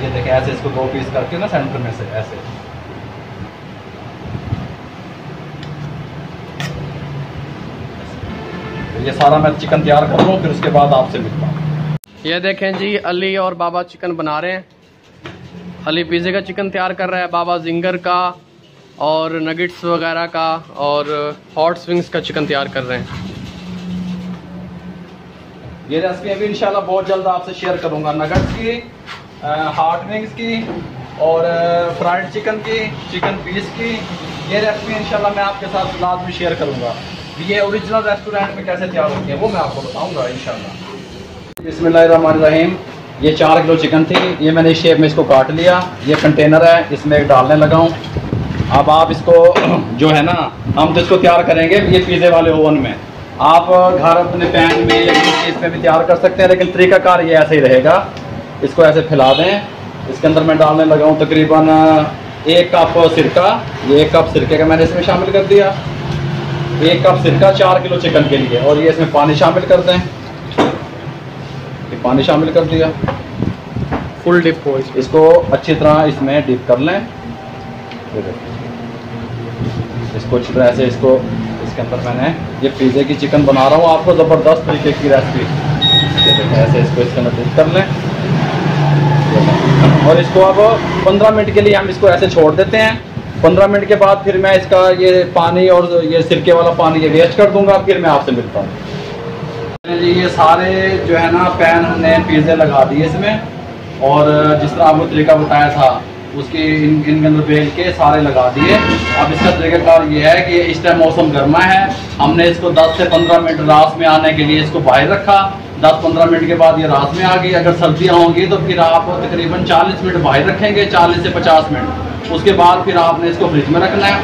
ये देखें ऐसे इसको 2 पीस करके ना सेंटर में से ऐसे। तो ये सारा मैं चिकन तैयार कर लूँ फिर उसके बाद आपसे मिलता हूँ। ये देखें जी अली और बाबा चिकन बना रहे हैं। अली पिज़्ज़े का चिकन तैयार कर रहा है, बाबा जिंगर का और नगेट्स वगैरह का और हॉट स्विंग्स का चिकन तैयार कर रहे हैं। ये रेसिपी अभी इंशाल्लाह बहुत जल्द आपसे शेयर करूंगा, नगट्स की, हॉट विंग्स की और फ्राइड चिकन की, चिकन पीस की। ये रेसिपी इंशाल्लाह मैं आपके साथ लाजमी शेयर करूंगा। ये ओरिजिनल रेस्टोरेंट में कैसे तैयार होती है वो मैं आपको बताऊंगा इंशाल्लाह। बिस्मिल्लाहिर्रहमानिर्रहीम। ये 4 किलो चिकन थी, ये मैंने इस शेप में इसको काट लिया। ये कंटेनर है, इसमें एक डालने लगा हूँ। अब आप इसको जो है ना, हम तो इसको तैयार करेंगे ये पिज़्ज़े वाले ओवन में। आप घर अपने पैन में या किसी चीज़ में भी तैयार कर सकते हैं, लेकिन तरीकाकार ये ऐसे ही रहेगा। इसको ऐसे फैला दें। इसके अंदर मैं डालने लगा हूँ तकरीबन 1 कप सिरका। ये 1 कप सिरके का मैंने इसमें शामिल कर दिया। 1 कप सिरका 4 किलो चिकन के लिए। और ये इसमें पानी शामिल कर दें। ये पानी शामिल कर दिया। फुल डिप हो इसको अच्छी तरह इसमें डिप कर लें। इसको अच्छी तरह से इसको इसके अंदर मैंने ये पिज़्ज़े की चिकन बना रहा हूँ आपको ज़बरदस्त तरीके की रेसिपी। ऐसे इसको इसके अंदर डिप कर लें और इसको अब 15 मिनट के लिए हम इसको ऐसे छोड़ देते हैं। 15 मिनट के बाद फिर मैं इसका ये पानी और ये सिरके वाला पानी ये वेस्ट कर दूंगा। फिर मैं आपसे मिलता हूँ जी। ये सारे जो है ना पैन हमने पिज़्ज़े लगा दिए इसमें, और जिस तरह आपको तरीका बताया था उसके इनके अंदर बेल के सारे लगा दिए। अब इसका तरीकाकार ये है कि इस टाइम मौसम गर्मा है, हमने इसको 10 से 15 मिनट रास में आने के लिए इसको बाहर रखा। 10-15 मिनट के बाद ये रात में आ गई। अगर सर्दियाँ होंगी तो फिर आप तकरीबन 40 मिनट बाहर रखेंगे, 40 से 50 मिनट। उसके बाद फिर आपने इसको फ्रिज में रखना है।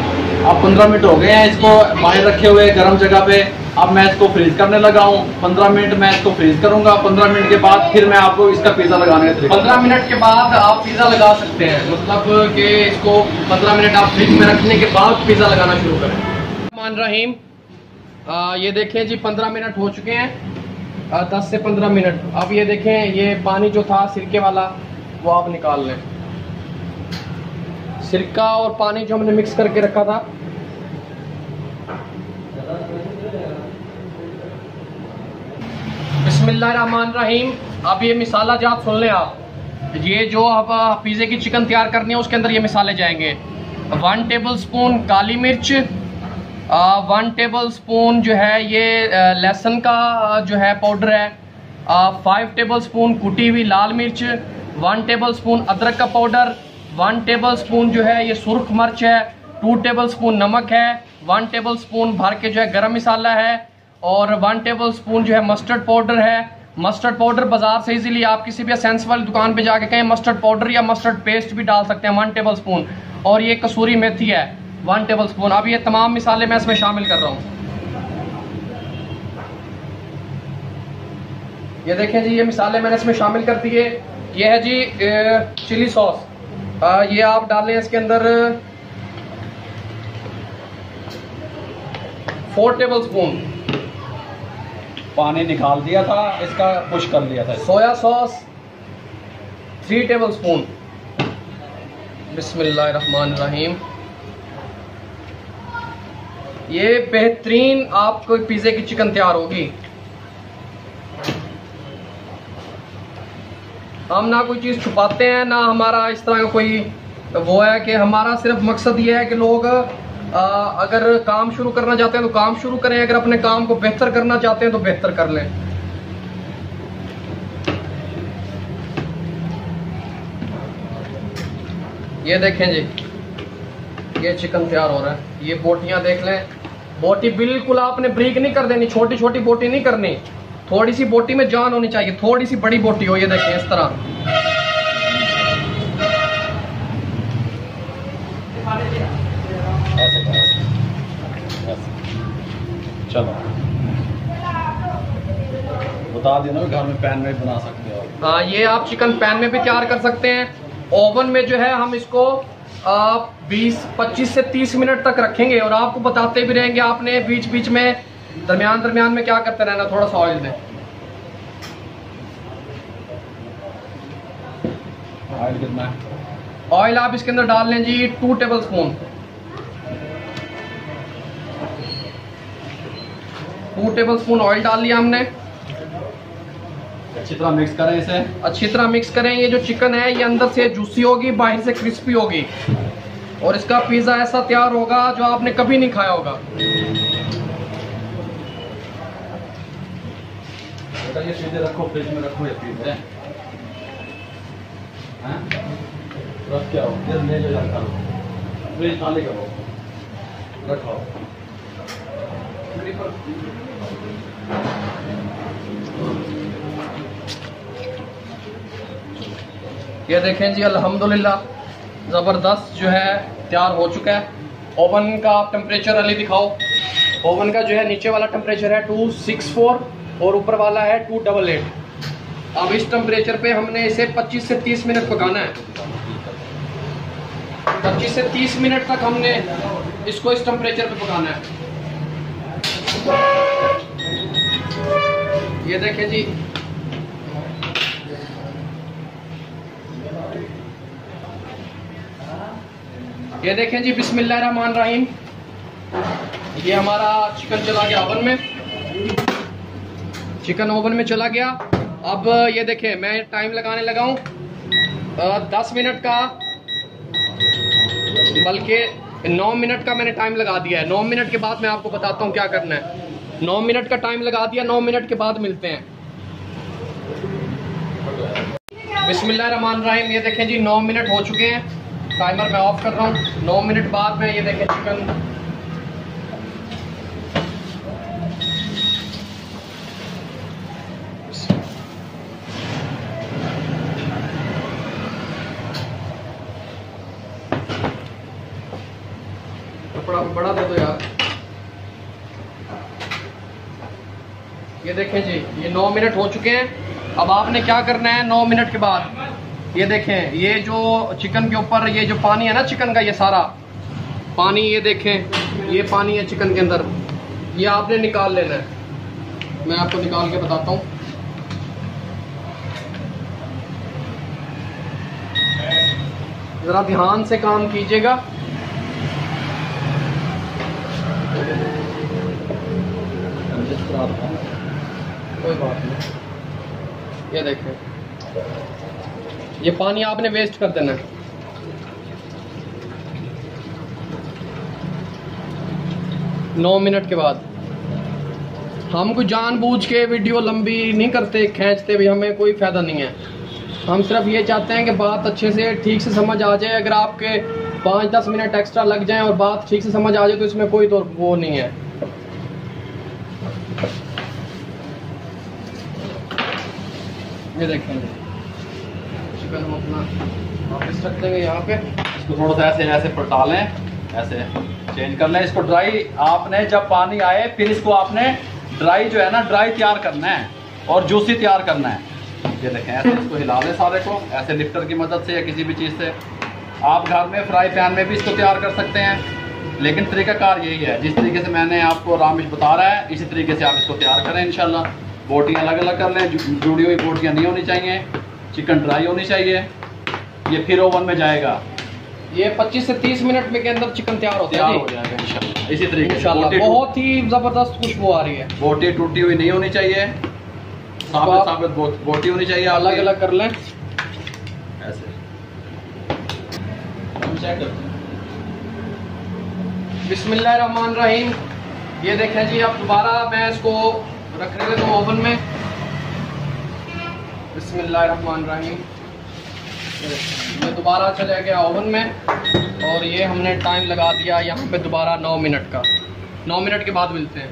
अब 15 मिनट हो गए हैं इसको बाहर रखे हुए गर्म जगह पे। अब मैं इसको फ्रीज करने लगा हूँ। 15 मिनट मैं इसको फ्रीज करूँगा। 15 मिनट के बाद फिर मैं आपको इसका पिज़्ज़ा लगाने का तरीका। 15 मिनट के बाद आप पिज़्ज़ा लगा सकते हैं, मतलब कि इसको 15 मिनट आप फ्रिज में रखने के बाद पिज़्ज़ा लगाना शुरू करें। रहमान रहीम, ये देखें जी 15 मिनट हो चुके हैं, 10 से 15 मिनट। अब ये देखें ये पानी जो था सिरके वाला वो आप निकाल लें। सिरका और पानी जो हमने मिक्स करके रखा था, बिस्मिल्लाहिर्रहमानिर्रहीम। अब ये मिसाला जात सुन लें आप। ये जो अब पिज़्ज़े की चिकन तैयार करनी है उसके अंदर ये मिसाले जाएंगे। 1 टेबल स्पून काली मिर्च, 1 टेबल स्पून जो है ये लहसुन का जो है पाउडर है, 5 टेबल स्पून कुटी हुई लाल मिर्च, 1 टेबल स्पून अदरक का पाउडर, 1 टेबल स्पून जो है ये सुर्ख मिर्च है, 2 टेबल स्पून नमक है, 1 टेबल स्पून भर के जो है गरम मसाला है, और 1 टेबल स्पून जो है मस्टर्ड पाउडर है। मस्टर्ड पाउडर बाजार से इजीली आप किसी भी एसेंस वाली दुकान पे जाके कहें मस्टर्ड पाउडर या मस्टर्ड पेस्ट भी डाल सकते हैं, 1 टेबल स्पून। और ये कसूरी मेथी है 1 टेबल स्पून। अब ये तमाम मिसाले मैं इसमें शामिल कर रहा हूँ। ये देखें जी ये मिसाले मैंने इसमें शामिल कर दिए। ये है जी चिली सॉस, ये आप डालें इसके अंदर 4 टेबल स्पून। पानी निकाल दिया था इसका, पुश कर लिया था। Soya sauce 3 table spoon. बिस्मिल्लाहिर्रहमानिर्रहीम। ये बेहतरीन आपको पिज़्ज़े की चिकन तैयार होगी। हम ना कोई चीज़ छुपाते हैं, ना हमारा इस तरह का कोई वो है कि हमारा सिर्फ मकसद ये है कि लोग अगर काम शुरू करना चाहते हैं तो काम शुरू करें, अगर अपने काम को बेहतर करना चाहते हैं तो बेहतर कर लें। ये देखें जी ये चिकन तैयार हो रहा है। ये बोटियां देख लें, बोटी बिल्कुल आपने ब्रीक नहीं कर देनी, छोटी छोटी बोटी नहीं करनी, थोड़ी सी बोटी में जान होनी चाहिए, थोड़ी सी बड़ी बोटी हो। ये देखें इस तरह। चलो बता देना, घर में पैन में बना सकते हो। हाँ, ये आप चिकन पैन में भी तैयार कर सकते हैं। ओवन में जो है हम इसको 20-25 से 30 मिनट तक रखेंगे और आपको बताते भी रहेंगे। आपने बीच बीच में दरमियान में क्या करते रहना। थोड़ा सा ऑयल दें। ऑयल कितना है? ऑयल आप इसके अंदर डाल लें जी 2 table spoon. 2 table spoon oil डाल लिया हमने। अच्छी तरह मिक्स करें इसे। अच्छी तरह मिक्स करें। ये जो चिकन है ये अंदर से जूसी होगी, बाहर से क्रिस्पी होगी, और इसका पिज़्ज़ा ऐसा तैयार होगा जो आपने कभी नहीं खाया होगा। ये सीधे रखो, फ्रिज में रखो। ये पिज़्ज़ा रख के आओ, ये ले जो जाकर फ्रिज खाली करो, रखो। ये देखें जी अल्हम्दुलिल्लाह ज़बरदस्त जो है तैयार हो चुका है। ओवन का आप टेम्परेचर अली दिखाओ। ओवन का जो है नीचे वाला टेम्परेचर है 264 और ऊपर वाला है 288। अब इस टेम्परेचर पे हमने इसे 25 से 30 मिनट पकाना है। 25 से 30 मिनट तक हमने इसको इस टेम्परेचर पे पकाना है। ये देखें जी, ये देखें जी, बिस्मिल्लाहिर्रहमानिर्रहीम। ये हमारा चिकन चला गया ओवन में, चिकन ओवन में चला गया। अब ये देखें, मैं टाइम लगाने लगा हूँ 10 मिनट का, बल्कि 9 मिनट का मैंने टाइम लगा दिया है। 9 मिनट के बाद मैं आपको बताता हूँ क्या करना है। 9 मिनट का टाइम लगा दिया, 9 मिनट के बाद मिलते हैं। बिस्मिल्लाहिर्रहमानिर्रहीम। ये देखें जी, 9 मिनट हो चुके हैं। टाइमर मैं ऑफ कर रहा हूँ। 9 मिनट बाद में ये देखें चिकन कपड़ा बड़ा दे दो यार। ये देखें जी, ये 9 मिनट हो चुके हैं। अब आपने क्या करना है 9 मिनट के बाद, ये देखें, ये जो चिकन के ऊपर ये जो पानी है ना चिकन का, ये सारा पानी, ये देखें ये पानी है चिकन के अंदर, ये आपने निकाल लेना है। मैं आपको निकाल के बताता हूँ। जरा ध्यान से काम कीजिएगा। कोई बात नहीं। ये देखें, ये पानी आपने वेस्ट कर देना है। नौ मिनट के बाद हम कोई जानबूझ के वीडियो लंबी नहीं करते, खींचते भी, हमें कोई फायदा नहीं है। हम सिर्फ ये चाहते हैं कि बात अच्छे से ठीक से समझ आ जाए। अगर आपके 5-10 मिनट एक्स्ट्रा लग जाएं और बात ठीक से समझ आ जाए तो इसमें कोई तो वो नहीं है। ये देखें, चिकन हम अपना वापस रख देंगे यहाँ पे। इसको थोड़ा सा ऐसे ऐसे पलटा लें, ऐसे चेंज कर लें इसको। ड्राई आपने जब पानी आए फिर इसको आपने ड्राई जो है ना, ड्राई तैयार करना है और जूसी तैयार करना है। ये देखें, ऐसे इसको हिला लें सारे को, ऐसे लिफ्टर की मदद से या किसी भी चीज़ से। आप घर में फ्राई पैन में भी इसको तैयार कर सकते हैं, लेकिन तरीकाकार यही है जिस तरीके से मैंने आपको रामिश बता रहा है, इसी तरीके से आप इसको तैयार करें इंशाल्लाह। बोटियाँ अलग अलग कर लें, जुड़ी हुई बोटियाँ नहीं होनी चाहिए, चिकन ड्राई होनी चाहिए। ये फिर ओवन में जाएगा। ये 25 से 30 मिनट में के अंदर चिकन तैयार हो जाएगा इंशाल्लाह। इसी तरीके से बहुत ही जबरदस्त खुशबू आ रही है। बोटी टूटी हुई नहीं होनी चाहिए, साबित बोटी होनी चाहिए। अलग अलग कर लें ऐसे। बिस्मिल्लाहिर्रहमानिर्रहीम। ये देखें जी, अब दोबारा मैं इसको रखने लगा हूँ ओवन में। बिस्मिल्लाहिर्रहमानिर्रहीम। ये दोबारा चला गया ओवन में और ये हमने टाइम लगा दिया यहाँ पे दोबारा 9 मिनट का। 9 मिनट के बाद मिलते हैं।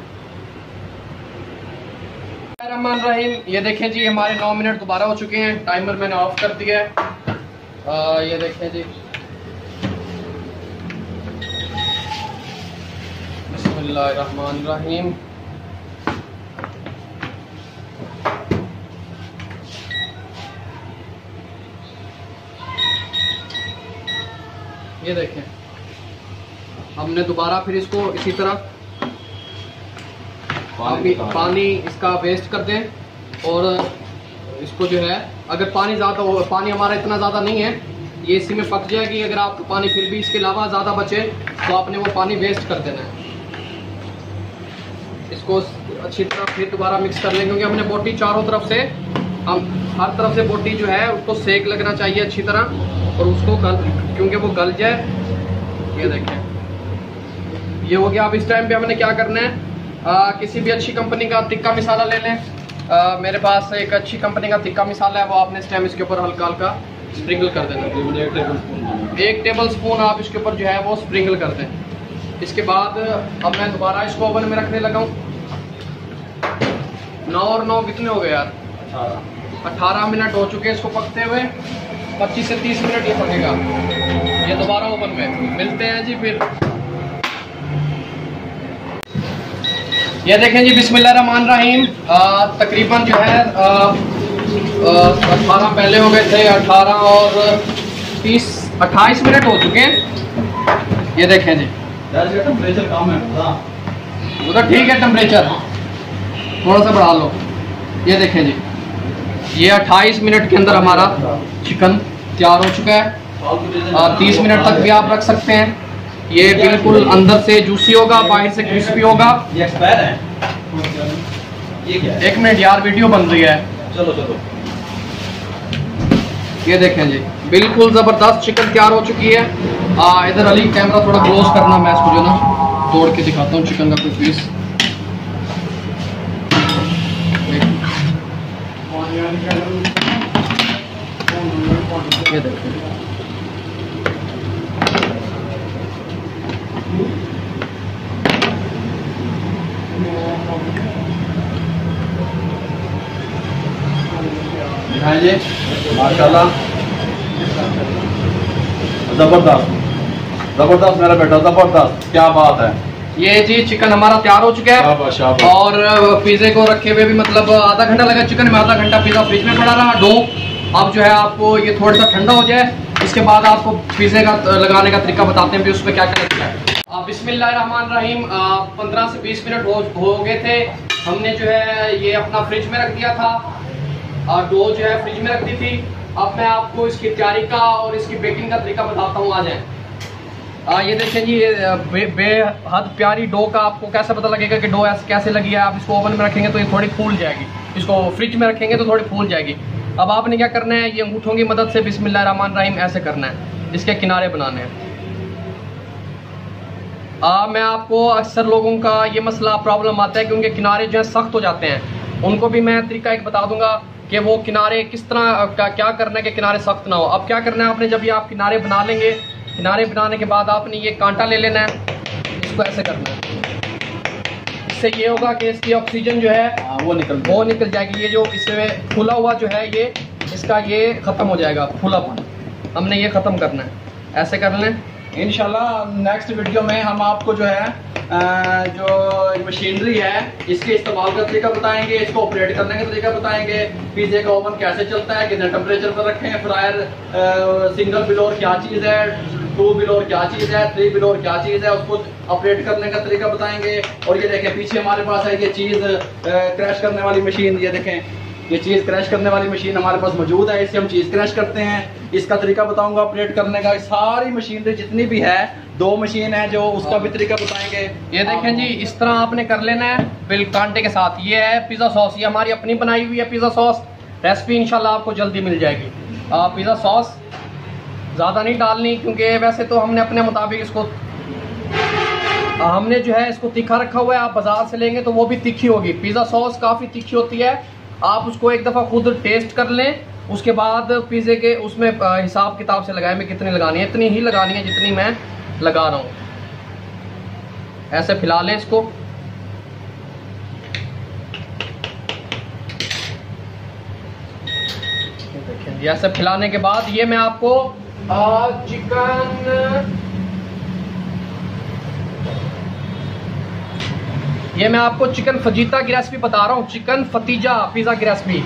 बिस्मिल्लाहिर्रहमानिर्रहीम। ये देखें जी, हमारे 9 मिनट दोबारा हो चुके हैं। टाइमर मैंने ऑफ कर दिया है। ये देखें जी, बिस्मिल्लाहिर्रहमानिर्रहीम। ये देखें, हमने दोबारा फिर इसको इसी तरह पानी इसका वेस्ट कर दें और इसको जो है, अगर पानी ज़्यादा हो, पानी हमारा इतना ज़्यादा नहीं है, ये इसी में पक जाएगी। अगर आपको पानी फिर भी इसके अलावा ज़्यादा बचे तो आपने वो पानी वेस्ट कर देना है। इसको अच्छी तरह फिर दोबारा मिक्स कर लेंगे, क्योंकि हमने बोटी चारों तरफ से, हम हर तरफ से बोटी जो है उसको सेक लगना चाहिए अच्छी तरह, और उसको क्योंकि वो गल जाए। ये देखें, ये हो गया। अब इस टाइम पे हमने क्या करना है, किसी भी अच्छी कंपनी का तिक्का मसाला ले लें। मेरे पास एक अच्छी कंपनी का तिक्का मसाला है, वो आपने इस टाइम इसके ऊपर हल्का हल्का स्प्रिंकल कर देना। 1 टेबल स्पून आप इसके ऊपर जो है वो स्प्रिंकल कर दें। इसके बाद अब मैं दोबारा इसको ओवन में रखने लगा हूँ। 9 और 9 कितने हो गए यार, 18 मिनट हो चुके हैं इसको पकते हुए। 25 से 30 मिनट ये पकेगा। ये दोबारा ओवन में मिलते हैं जी फिर। ये देखें जी, बिस्मिल्लाहिर्रहमानिर्रहीम। तकरीबन जो है 18 पहले हो गए थे, 18 और 30 28 मिनट हो चुके हैं। ये देखें जी, टेम्परेचर कम है वो तो ठीक है, टेम्परेचर थोड़ा सा बढ़ा लो। ये देखें जी, ये 28 मिनट के अंदर हमारा चिकन तैयार हो चुका है। 30 मिनट तक भी आप रख सकते हैं। ये बिल्कुल अंदर से जूसी होगा, बाहर से क्रिस्पी होगा। ये एक्सपायर है, ये क्या है? 1 मिनट यार, वीडियो बन रही है। चलो चलो। ये देखें जी, बिल्कुल ज़बरदस्त चिकन तैयार हो चुकी है। इधर अली कैमरा थोड़ा क्लोज करना, मैं इसको जो ना तोड़ के दिखाता हूँ चिकन का कोई पीस। ये देखें, माशाल्लाह, जबरदस्त जबरदस्त मेरा बेटा, जबरदस्त, क्या बात है। ये जी चिकन हमारा तैयार हो चुका है। शाबाश शाबाश। और पिज़्ज़े को रखे हुए भी मतलब आधा घंटा लगा चिकन में, आधा घंटा पिज़्ज़ा फ्रिज में पड़ा रहा। डो अब जो है आपको ये थोड़ा सा ठंडा हो जाए, इसके बाद आपको पिज़्ज़े का लगाने का तरीका बताते हैं भी उसमें क्या क्या लगता है। बिस्मिल्लाहिर्रहमानिर्रहीम। 15 से 20 मिनट हो गए थे। हमने जो है ये अपना फ्रिज में रख दिया था और डो जो है फ्रिज में रख दी थी। अब मैं आपको इसकी तैयारी का और इसकी बेकिंग का तरीका बताता हूँ। आ जाए। ये देखें जी, ये बेहद प्यारी डो का आपको कैसे पता लगेगा कि डो ऐसे कैसे लगी है। आप इसको ओवन में रखेंगे तो ये थोड़ी फूल जाएगी, इसको फ्रिज में रखेंगे तो थोड़ी फूल जाएगी। अब आपने क्या करना है, ये अंगूठों की मदद से बिस्मिल्लाहिर्रहमानिर्रहीम ऐसे करना है, इसके किनारे बनाने हैं। मैं आपको अक्सर लोगों का ये मसला प्रॉब्लम आता है कि उनके किनारे जो है सख्त हो जाते हैं। उनको भी मैं तरीका एक बता दूंगा कि वो किनारे किस तरह क्या करना है कि किनारे सख्त ना हो। अब क्या करना है आपने, जब ये आप किनारे बना लेंगे, किनारे बनाने के बाद आपने ये कांटा ले लेना है, इसको ऐसे करना है। इससे ये होगा कि इसकी ऑक्सीजन जो है वो निकल जाएगी। ये जो इसमें फूला हुआ जो है ये इसका ये ख़त्म हो जाएगा, फूलापन। हमने ये ख़त्म करना है, ऐसे कर लें। इंशाल्लाह नेक्स्ट वीडियो में हम आपको जो है जो मशीनरी है इसके इस्तेमाल का तरीका बताएंगे, इसको ऑपरेट करने का तरीका बताएंगे, पिज़्ज़े का ओवन कैसे चलता है, कितने टेम्परेचर पर रखें, फ्रायर सिंगल बिलोर क्या चीज़ है, 2 बिलोर क्या चीज़ है, 3 बिलोर क्या चीज़ है, उसको ऑपरेट करने का तरीका बताएंगे। और ये देखें पीछे हमारे पास है ये चीज़ क्रैश करने वाली मशीन। ये देखें, ये चीज़ क्रैश करने वाली मशीन हमारे पास मौजूद है, इससे हम चीज़ क्रैश करते हैं। इसका तरीका बताऊंगा ऑपरेट करने का। सारी मशीनरी जितनी भी है, 2 मशीन है जो उसका भी तरीका बताएंगे। ये देखें जी, इस तरह आपने कर लेना है बिल कांटे के साथ। ये है पिज़्ज़ा सॉस, ये हमारी अपनी बनाई हुई है पिज़्ज़ा सॉस। रेसिपी इंशाल्लाह आपको जल्दी मिल जाएगी। पिज़्ज़ा सॉस ज़्यादा नहीं डालनी, क्योंकि वैसे तो हमने अपने मुताबिक इसको हमने जो है इसको तीखा रखा हुआ है। आप बाजार से लेंगे तो वो भी तीखी होगी। पिज़्ज़ा सॉस काफ़ी तीखी होती है। आप उसको एक दफ़ा खुद टेस्ट कर लें, उसके बाद पिज़्ज़े के उसमें हिसाब किताब से लगाए में कितनी लगानी है, इतनी ही लगानी है जितनी मैं लगा रहा हूँ। ऐसे फैला लें इसको। देखिए, ऐसे फैलाने के बाद ये मैं आपको चिकन ये मैं आपको चिकन फजीता की रेसिपी बता रहा हूँ। चिकन फतीजा पिज़्ज़ा की रेसिपी,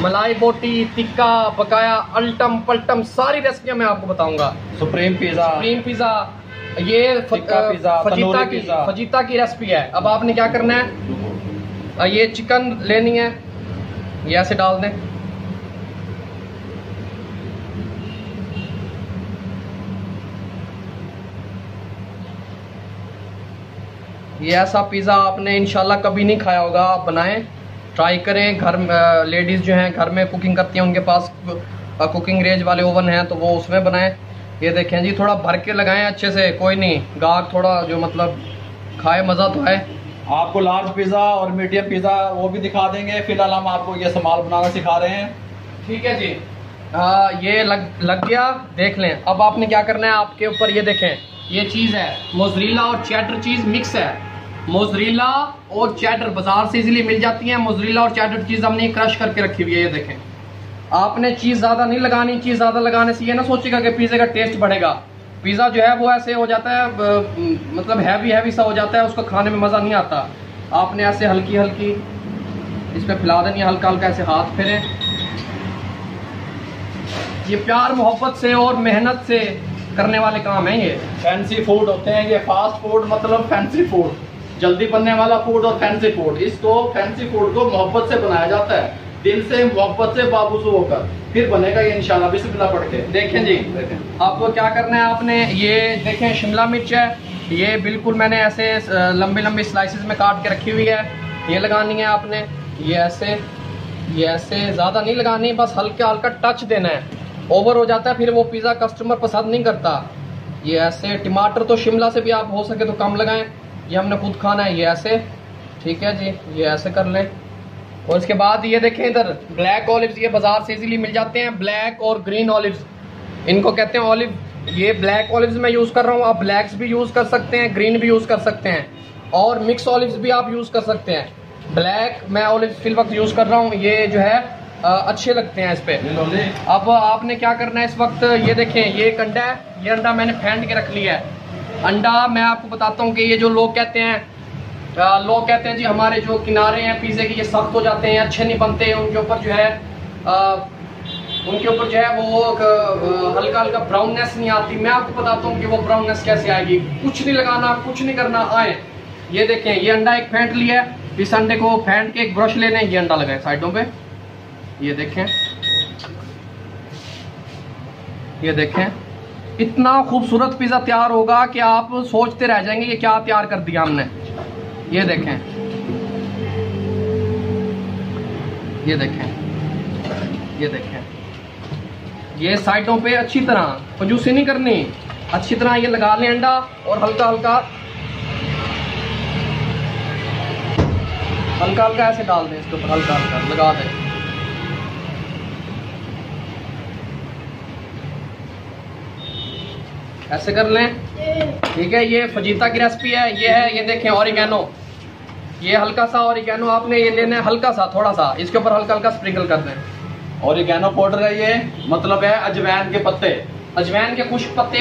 मलाई बोटी, टिक्का, बकाया, अल्टम पल्टम, सारी रेसिपियाँ मैं आपको बताऊंगा। सुप्रीम पिज़्ज़ा, ये फजीता की रेसिपी है। अब आपने क्या करना है, ये चिकन लेनी है, ये ऐसे डाल दें। ये ऐसा पिज़्ज़ा आपने इंशाल्लाह कभी नहीं खाया होगा। आप बनाएं, ट्राई करें। घर में लेडीज़ जो हैं घर में कुकिंग करती हैं, उनके पास कुकिंग रेंज वाले ओवन हैं तो वो उसमें बनाएं। ये देखें जी, थोड़ा भर के लगाएं अच्छे से, कोई नहीं गाहक थोड़ा जो मतलब खाए, मज़ा तो है। आपको लार्ज पिज़्ज़ा और मीडियम पिज़्ज़ा वो भी दिखा देंगे। फिलहाल हम आपको ये सामान बनाना सिखा रहे हैं। ठीक है जी। ये लग गया, देख लें। अब आपने क्या करना है, आपके ऊपर ये देखें, ये चीज़ है मोज़रेला और चेडर चीज़ मिक्स है। मोज़रेला और चेडर बाजार से इजीली मिल जाती है। मोज़रेला और चेडर चीज़ हमने क्रश करके रखी हुई है। ये देखें, आपने चीज़ ज़्यादा नहीं लगानी। चीज़ ज़्यादा लगाने से ये ना सोचेगा कि पिज़्ज़े का टेस्ट बढ़ेगा। पिज़्ज़ा जो है वो ऐसे हो जाता है, मतलब हैवी सा हो जाता है, उसको खाने में मज़ा नहीं आता। आपने ऐसे हल्की हल्की इस पर फैला देनी है, हल्का हल्का ऐसे हाथ फेरें। ये प्यार मोहब्बत से और मेहनत से करने वाले काम हैं। ये फैंसी फूड होते हैं, ये फास्ट फूड मतलब फैंसी फूड, जल्दी बनने वाला फूड और फैंसी फूड। इसको फैंसी फूड को मोहब्बत से बनाया जाता है, दिल से मोहब्बत से बाबूसू होकर, फिर बनेगा ये इंशाल्लाह। बिस्मिल्लाह पढ़ के देखें जी, आपको क्या करना है, आपने ये देखें शिमला मिर्च है, ये बिल्कुल मैंने ऐसे लंबी लंबी स्लाइसेस में काट के रखी हुई है। ये लगानी है आपने, ये ऐसे ज़्यादा नहीं लगानी, बस हल्का हल्का टच देना है। ओवर हो जाता है फिर वो पिज़्ज़ा कस्टमर पसंद नहीं करता। ये ऐसे, टमाटर तो शिमला से भी आप हो सके तो कम लगाएं, ये हमने खुद खाना है। ये ऐसे, ठीक है जी, ये ऐसे कर लें। और इसके बाद ये देखें इधर ब्लैक ऑलिव्स, ये बाजार से इजीली मिल जाते हैं, ब्लैक और ग्रीन ऑलिव्स इनको कहते हैं ऑलिव। ये ब्लैक ऑलिव्स मैं यूज़ कर रहा हूँ, आप ब्लैक्स भी यूज़ कर सकते हैं, ग्रीन भी यूज़ कर सकते हैं, और मिक्स ऑलिव्स भी आप यूज़ कर सकते हैं। ब्लैक मैं ऑलिव्स फिल वक्त यूज़ कर रहा हूँ, ये जो है अच्छे लगते हैं इस पे। अब आपने क्या करना है इस वक्त, ये देखें ये एक अंडा है, ये अंडा मैंने फेंट के रख लिया है। अंडा मैं आपको बताता हूँ कि ये जो लोग कहते हैं जी हमारे जो किनारे हैं पिज़्ज़े के ये सख्त हो जाते हैं, अच्छे नहीं बनते हैं, उनके ऊपर जो है वो हल्का हल्का ब्राउननेस नहीं आती। मैं आपको बताता हूँ कि वो ब्राउननेस कैसे आएगी। कुछ नहीं लगाना, कुछ नहीं करना, आए ये देखें ये अंडा एक फेंट लिया है, इस अंडे को फेंट के एक ब्रश लेने, ये अंडा लगाए साइडों पे। ये देखें इतना खूबसूरत पिज़्ज़ा तैयार होगा कि आप सोचते रह जाएंगे ये क्या तैयार कर दिया हमने। ये देखें, ये साइडों पे अच्छी तरह कंजूसी नहीं करनी, अच्छी तरह ये लगा लें अंडा, और हल्का हल्का ऐसे डाल दें इसके ऊपर, हल्का हल्का लगा दें। ऐसे कर लें, ठीक है। ये फजीता की रेसिपी है, ये देखें ऑरिगेनो, ये हल्का सा ऑरिगेनो आपने ये लेना है, हल्का सा, थोड़ा सा इसके ऊपर हल्का हल्का स्प्रिंकल कर दें। ऑरिगेनो पाउडर है, ये मतलब है अजवाइन के पत्ते, अजवाइन के खुश्क पत्ते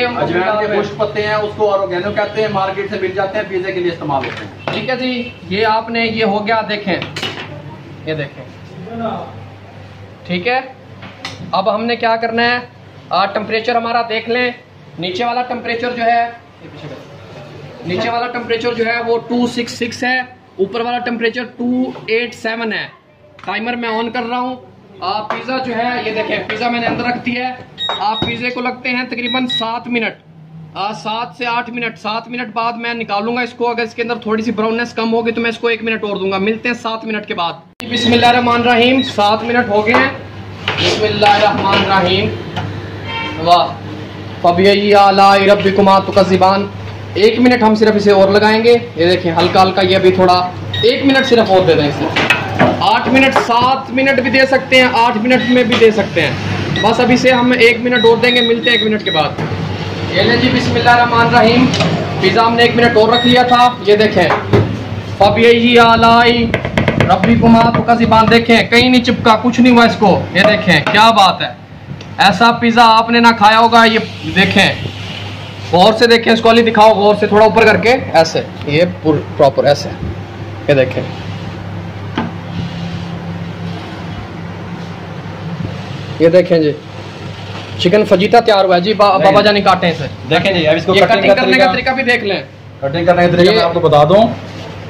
हैं, उसको ऑरिगेनो कहते हैं, मार्केट से मिल जाते हैं, पिज़्ज़े के लिए इस्तेमाल होते हैं। ठीक है जी, ये आपने ये हो गया, देखें ये देखें, ठीक है। अब हमने क्या करना है, टेम्परेचर हमारा देख लें। नीचे वाला टेम्परेचर जो है वो 266 है, ऊपर वाला टेम्परेचर 287 है। टाइमर मैं ऑन कर रहा हूँ। पिज़्ज़ा जो है ये देखें, पिज़्ज़ा मैंने अंदर रख दिया है। आप पिज़्ज़े को लगते हैं तकरीबन 7 मिनट, 7 से 8 मिनट। 7 मिनट बाद मैं निकालूंगा इसको, अगर इसके अंदर थोड़ी सी ब्राउननेस कम होगी तो मैं इसको 1 मिनट और दूंगा। मिलते हैं 7 मिनट के बाद। बिस्मिल्लाहिर्रहमानिर्रहीम, 7 मिनट हो गए हैं। बिस्मिल्लाहिर्रहमानिर्रहीम, वाह फबिय्यी आलाई रब्बिकुमा तुकज़्ज़िबान। 1 मिनट हम सिर्फ इसे और लगाएंगे। ये देखें हल्का हल्का, ये अभी थोड़ा 1 मिनट सिर्फ और दे दें इसे। 8 मिनट, 7 मिनट भी दे सकते हैं, 8 मिनट में भी दे सकते हैं। बस अभी से हम 1 मिनट और देंगे, मिलते हैं 1 मिनट के बाद। ये ले जी, बिस्मिल्लाहिर्रहमानिर्रहीम, पिज़्ज़ा हमने 1 मिनट और रख लिया था। ये देखें फबिय्यी आलाई रब्बिकुमा तुकज़्ज़िबान, देखें कहीं नहीं चिपका, कुछ नहीं हुआ इसको। ये देखें क्या बात है, ऐसा पिज़्ज़ा आपने ना खाया होगा। ये देखें, गौर से देखें इसको, अली दिखाओ गौर से, थोड़ा ऊपर करके ऐसे, ये प्रॉपर ऐसे। ये देखें, ये देखें जी, चिकन फजीता तैयार हुआ है जी। बाबा जानी काटें इसे। देखें जी, अब इसको कटिंग करने का तरीका भी देख लें। कटिंग करने का तरीका मैं आपको बता दूं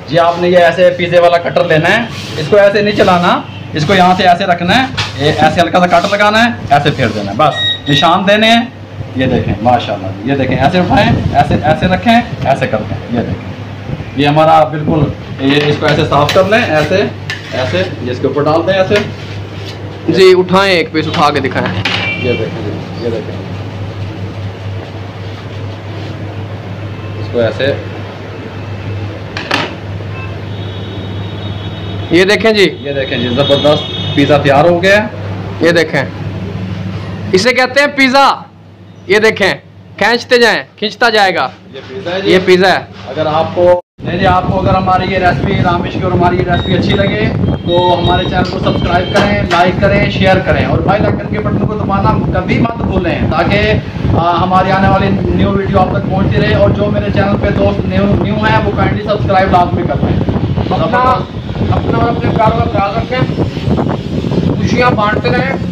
जी। आपने ये ऐसे पिज़्ज़े वाला कटर लेना है, इसको ऐसे नहीं चलाना, इसको यहाँ से ऐसे रखना है, ये ऐसे हल्का सा कट लगाना है, ऐसे फेर देना है, बस निशान देने हैं। ये देखें माशाल्लाह, ये देखें ऐसे उठाएं, ऐसे रखें, ऐसे कर दें। ये देखें, ये हमारा बिल्कुल, ये इसको ऐसे साफ कर लें, ऐसे ये इसके ऊपर डाल दें ऐसे जी। उठाएं, एक पीस उठा के दिखाएं। ये देखें जी, ये देखें, इसको ऐसे, ये देखें जी, जबरदस्त पिज़्ज़ा तैयार हो गया। ये देखें, इसे कहते हैं पिज़्ज़ा। ये देखें, खींचते जाएं, खींचता जाएगा। ये पिज़्ज़ा है, ये पिज़्ज़ा है। अगर आपको नहीं जी, आपको अगर हमारी ये रेसिपी रामेश की और हमारी ये रेसिपी अच्छी लगे तो हमारे चैनल को सब्सक्राइब करें, लाइक करें, शेयर करें और बेल आइकन के बटन को दबाना कभी मत भूलें, ताकि हमारी आने वाली न्यू वीडियो आप तक पहुंचती रहे। और जो मेरे चैनल पे दोस्त न्यू हैं वो काइंडली सब्सक्राइब लाजमी कर लें। अपना और अपने प्यारों का ख्याल रखें, खुशियाँ बांटते रहें।